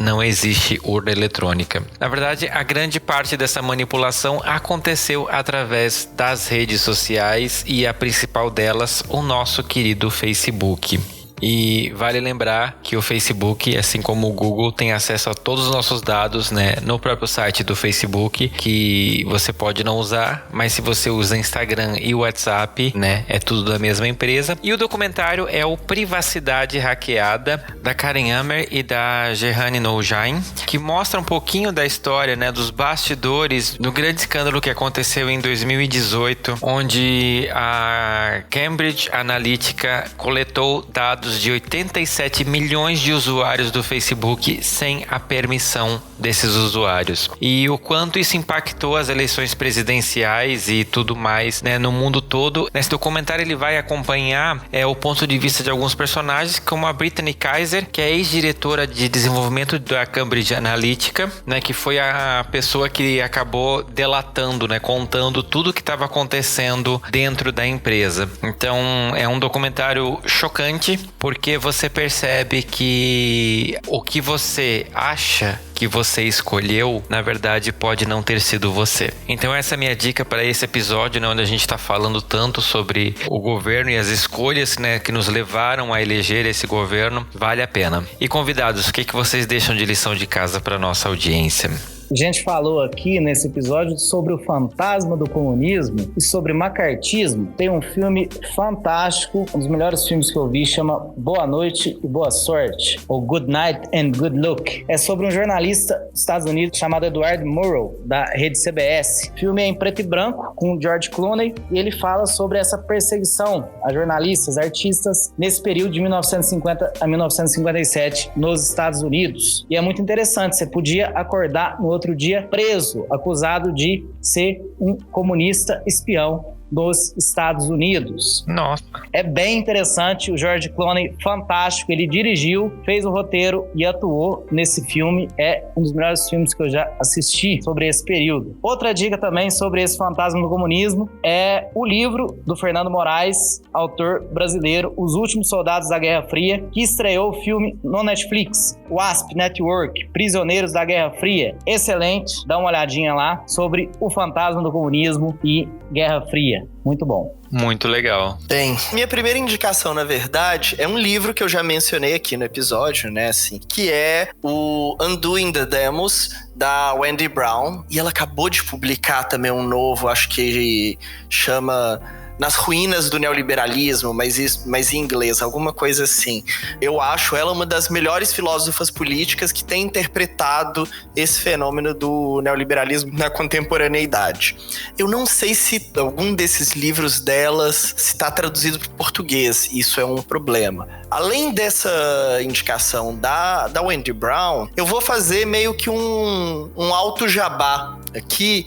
não existe urna eletrônica. Na verdade, a grande parte dessa manipulação aconteceu através das redes sociais e a principal delas, o nosso querido Facebook. E vale lembrar que o Facebook, assim como o Google, tem acesso a todos os nossos dados, né, no próprio site do Facebook, que você pode não usar, mas se você usa Instagram e WhatsApp, né, é tudo da mesma empresa. E o documentário é o Privacidade Hackeada, da Karen Hammer e da Jehane Noujain, que mostra um pouquinho da história, né, dos bastidores do grande escândalo que aconteceu em 2018, onde a Cambridge Analytica coletou dados de 87 milhões de usuários do Facebook sem a permissão desses usuários. E o quanto isso impactou as eleições presidenciais e tudo mais, né, no mundo todo. Nesse documentário ele vai acompanhar o ponto de vista de alguns personagens, como a Brittany Kaiser, que é ex-diretora de desenvolvimento da Cambridge Analytica, né, que foi a pessoa que acabou delatando, né, contando tudo o que estava acontecendo dentro da empresa. Então é um documentário chocante, porque você percebe que o que você acha que você escolheu, na verdade, pode não ter sido você. Então essa é a minha dica para esse episódio, né, onde a gente está falando tanto sobre o governo e as escolhas, né, que nos levaram a eleger esse governo. Vale a pena. E convidados, o que vocês deixam de lição de casa para nossa audiência? A gente falou aqui nesse episódio sobre o fantasma do comunismo e sobre macartismo. Tem um filme fantástico, um dos melhores filmes que eu vi, chama Boa Noite e Boa Sorte, ou Good Night and Good Luck. É sobre um jornalista dos Estados Unidos chamado Edward Murrow, da rede CBS. O filme é em preto e branco, com o George Clooney, e ele fala sobre essa perseguição a jornalistas, artistas, nesse período de 1950 a 1957 nos Estados Unidos. E é muito interessante, você podia acordar no outro dia preso, acusado de ser um comunista espião dos Estados Unidos. Nossa. É bem interessante, o George Clooney, fantástico, ele dirigiu, fez o roteiro e atuou nesse filme. É um dos melhores filmes que eu já assisti sobre esse período. Outra dica também sobre esse fantasma do comunismo é o livro do Fernando Moraes, autor brasileiro, Os Últimos Soldados da Guerra Fria, que estreou o filme no Netflix, WASP Network, Prisioneiros da Guerra Fria. Excelente, dá uma olhadinha lá sobre o fantasma do comunismo e Guerra Fria. Muito bom. Muito legal. Bem, minha primeira indicação, na verdade, é um livro que eu já mencionei aqui no episódio, né, assim, que é o Undoing the Demos, da Wendy Brown. E ela acabou de publicar também um novo, acho que chama Nas Ruínas do Neoliberalismo, mas em inglês, alguma coisa assim. Eu acho ela uma das melhores filósofas políticas que tem interpretado esse fenômeno do neoliberalismo na contemporaneidade. Eu não sei se algum desses livros delas está traduzido para o português, isso é um problema. Além dessa indicação da Wendy Brown, eu vou fazer meio que um alto jabá aqui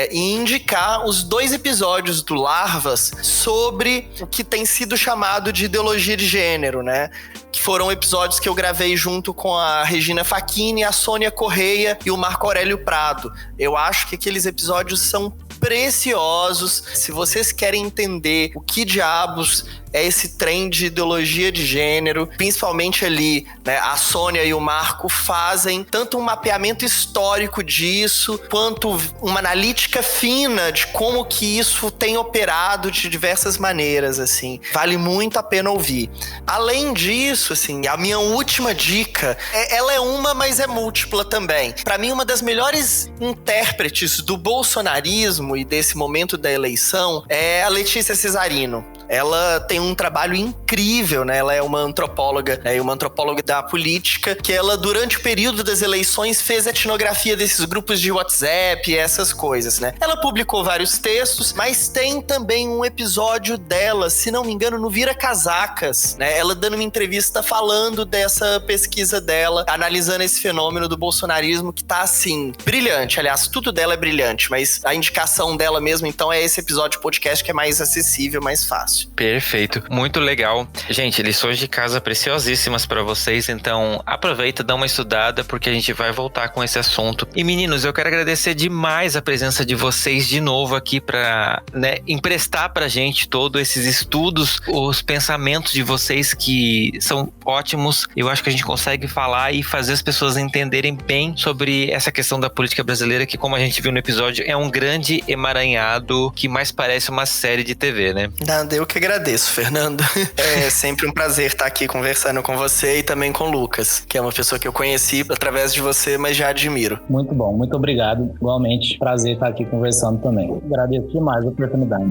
e indicar os 2 episódios do Larvas sobre o que tem sido chamado de ideologia de gênero, né? Que foram episódios que eu gravei junto com a Regina Facchini, a Sônia Correia e o Marco Aurélio Prado. Eu acho que aqueles episódios são preciosos. Se vocês querem entender o que diabos é esse trem de ideologia de gênero, principalmente ali, né, a Sônia e o Marco fazem tanto um mapeamento histórico disso, quanto uma analítica fina de como que isso tem operado de diversas maneiras, assim. Vale muito a pena ouvir. Além disso, assim, a minha última dica, ela é uma, mas é múltipla também. Para mim, uma das melhores intérpretes do bolsonarismo e desse momento da eleição é a Letícia Cesarino. Ela tem um trabalho incrível, né? Ela é uma antropóloga, uma antropóloga da política, que ela, durante o período das eleições, fez etnografia desses grupos de WhatsApp e essas coisas, né? Ela publicou vários textos, mas tem também um episódio dela, se não me engano, no Vira Casacas, né? Ela dando uma entrevista falando dessa pesquisa dela, analisando esse fenômeno do bolsonarismo que tá, assim, brilhante. Aliás, tudo dela é brilhante, mas a indicação dela mesmo, então, é esse episódio de podcast que é mais acessível, mais fácil. Perfeito, muito legal. Gente, lições de casa preciosíssimas pra vocês, então aproveita, dá uma estudada, porque a gente vai voltar com esse assunto. E meninos, eu quero agradecer demais a presença de vocês de novo aqui pra, né, emprestar pra gente todos esses estudos, os pensamentos de vocês que são ótimos. Eu acho que a gente consegue falar e fazer as pessoas entenderem bem sobre essa questão da política brasileira, que, como a gente viu no episódio, é um grande emaranhado que mais parece uma série de TV, né? Nada, eu que agradeço, Fernando. É sempre um prazer estar aqui conversando com você e também com o Lucas, que é uma pessoa que eu conheci através de você, mas já admiro. Muito bom, muito obrigado. Igualmente, prazer estar aqui conversando também. Agradeço demais a oportunidade.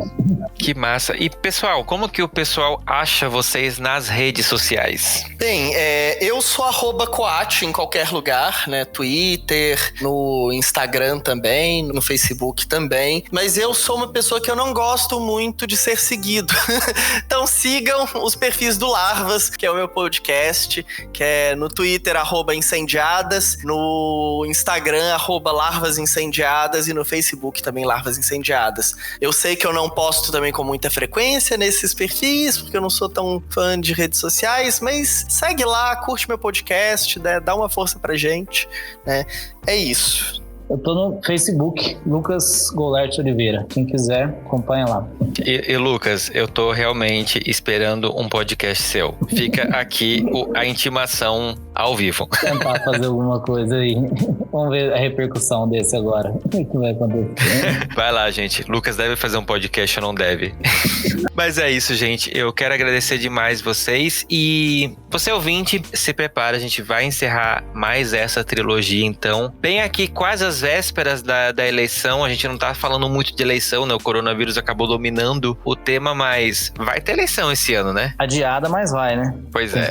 Que massa. E, pessoal, como que o pessoal acha vocês nas redes sociais? Bem, eu sou @Coate em qualquer lugar, né? Twitter, no Instagram também, no Facebook também. Mas eu sou uma pessoa que eu não gosto muito de ser seguido. Então sigam os perfis do Larvas, que é o meu podcast, que é no Twitter, @Incendiadas, no Instagram, @Larvas Incendiadas e no Facebook também, Larvas Incendiadas. Eu sei que eu não posto também com muita frequência nesses perfis, porque eu não sou tão fã de redes sociais, mas segue lá, curte meu podcast, né? Dá uma força pra gente, né? É isso. Eu tô no Facebook, Lucas Golert Oliveira. Quem quiser, acompanha lá. E Lucas, eu tô realmente esperando um podcast seu. Fica aqui a intimação ao vivo. Vou tentar fazer alguma coisa aí. Vamos ver a repercussão desse agora. O que vai acontecer? Vai lá, gente. Lucas deve fazer um podcast ou não deve? Mas é isso, gente. Eu quero agradecer demais vocês. E você ouvinte, se prepara. A gente vai encerrar mais essa trilogia, então. Bem aqui, quase às vésperas da eleição. A gente não tá falando muito de eleição, né? O coronavírus acabou dominando o tema, mas vai ter eleição esse ano, né? Adiada, mas vai, né? Pois é.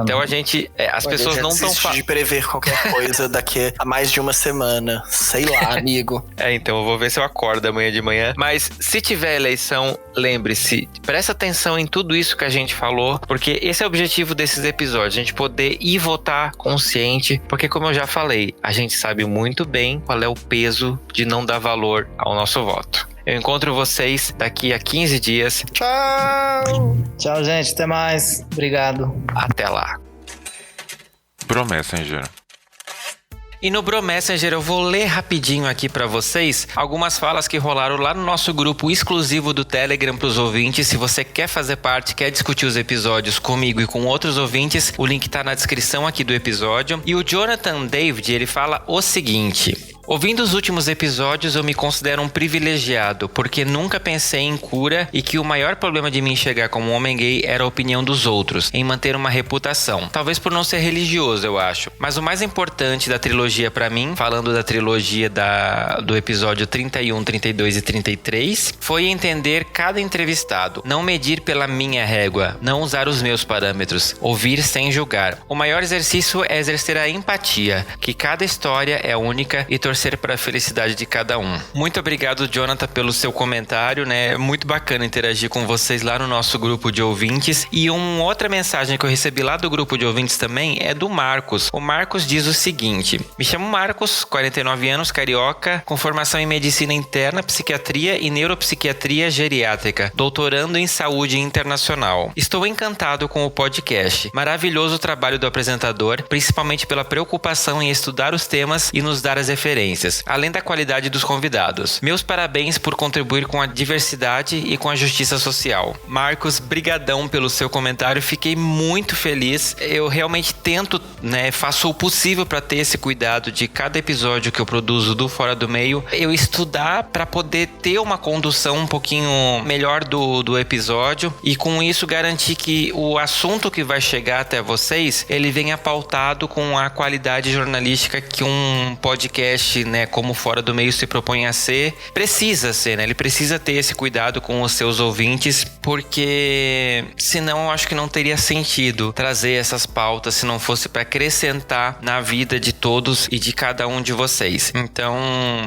Então a gente... as pessoas não estão de prever qualquer coisa daqui a mais de uma semana. Sei lá, amigo. Então eu vou ver se eu acordo amanhã de manhã. Mas se tiver eleição, lembre-se, presta atenção em tudo isso que a gente falou, porque esse é o objetivo desses episódios, a gente poder ir votar consciente, porque como eu já falei, a gente sabe muito bem qual é o peso de não dar valor ao nosso voto. Eu encontro vocês daqui a 15 dias. Tchau! Tchau, gente. Até mais. Obrigado. Até lá. Messenger. E no Messenger eu vou ler rapidinho aqui pra vocês algumas falas que rolaram lá no nosso grupo exclusivo do Telegram pros ouvintes. Se você quer fazer parte, quer discutir os episódios comigo e com outros ouvintes, o link tá na descrição aqui do episódio. E o Jonathan David, ele fala o seguinte: ouvindo os últimos episódios, eu me considero um privilegiado, porque nunca pensei em cura e que o maior problema de me enxergar como um homem gay era a opinião dos outros, em manter uma reputação. Talvez por não ser religioso, eu acho. Mas o mais importante da trilogia pra mim, falando da trilogia do episódio 31, 32 e 33, foi entender cada entrevistado, não medir pela minha régua, não usar os meus parâmetros, ouvir sem julgar. O maior exercício é exercer a empatia, que cada história é única e torcer para a felicidade de cada um. Muito obrigado, Jonathan, pelo seu comentário, né? É muito bacana interagir com vocês lá no nosso grupo de ouvintes. E uma outra mensagem que eu recebi lá do grupo de ouvintes também é do Marcos. O Marcos diz o seguinte: me chamo Marcos, 49 anos, carioca, com formação em medicina interna, psiquiatria e neuropsiquiatria geriátrica, doutorando em saúde internacional. Estou encantado com o podcast. Maravilhoso o trabalho do apresentador, principalmente pela preocupação em estudar os temas e nos dar as referências, além da qualidade dos convidados. Meus parabéns por contribuir com a diversidade e com a justiça social. Marcos, brigadão pelo seu comentário, fiquei muito feliz. Eu realmente tento, faço o possível para ter esse cuidado de cada episódio que eu produzo do Fora do Meio, eu estudar para poder ter uma condução um pouquinho melhor do episódio e com isso garantir que o assunto que vai chegar até vocês, ele venha pautado com a qualidade jornalística que um podcast, como Fora do Meio se propõe a ser, precisa ser, ele precisa ter esse cuidado com os seus ouvintes, porque senão eu acho que não teria sentido trazer essas pautas se não fosse para acrescentar na vida de todos e de cada um de vocês. Então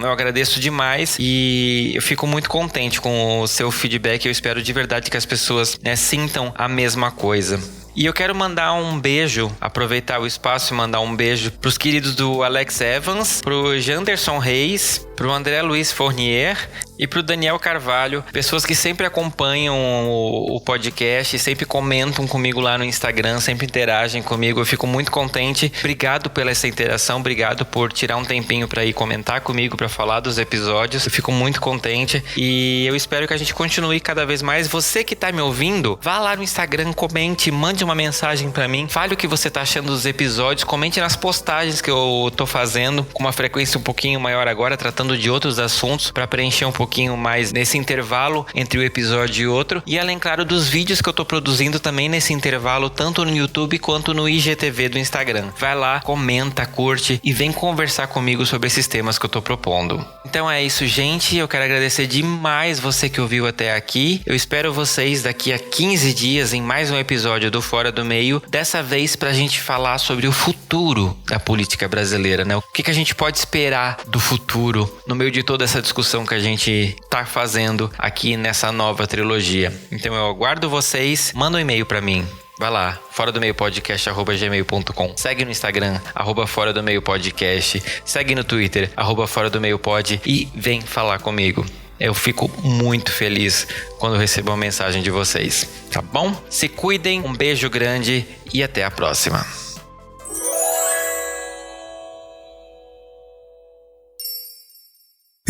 eu agradeço demais e eu fico muito contente com o seu feedback. Eu espero de verdade que as pessoas sintam a mesma coisa. E eu quero mandar um beijo, aproveitar o espaço e mandar um beijo pros queridos do Alex Evans, pro Janderson Reis, pro André Luiz Fournier e pro Daniel Carvalho, pessoas que sempre acompanham o podcast, sempre comentam comigo lá no Instagram, sempre interagem comigo, eu fico muito contente. Obrigado pela essa interação, obrigado por tirar um tempinho pra ir comentar comigo, pra falar dos episódios, eu fico muito contente e eu espero que a gente continue cada vez mais. Você que tá me ouvindo, vá lá no Instagram, comente, mande uma mensagem pra mim, fale o que você tá achando dos episódios, comente nas postagens que eu tô fazendo com uma frequência um pouquinho maior agora, tratando de outros assuntos pra preencher um pouquinho pouquinho mais nesse intervalo entre o episódio e outro. E além, claro, dos vídeos que eu tô produzindo também nesse intervalo, tanto no YouTube quanto no IGTV do Instagram. Vai lá, comenta, curte e vem conversar comigo sobre esses temas que eu tô propondo. Então é isso, gente. Eu quero agradecer demais você que ouviu até aqui. Eu espero vocês daqui a 15 dias em mais um episódio do Fora do Meio. Dessa vez pra gente falar sobre o futuro da política brasileira, né? O que a gente pode esperar do futuro no meio de toda essa discussão que a gente tá fazendo aqui nessa nova trilogia. Então eu aguardo vocês. Manda um e-mail pra mim. Vai lá, fora do meio podcast@gmail.com. Segue no Instagram, @fora do meio podcast. Segue no Twitter, @fora do meio pod e vem falar comigo. Eu fico muito feliz quando recebo uma mensagem de vocês, tá bom? Se cuidem, um beijo grande e até a próxima.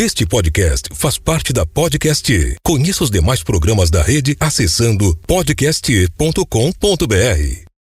Este podcast faz parte da Podcast. Conheça os demais programas da rede acessando podcast.com.br.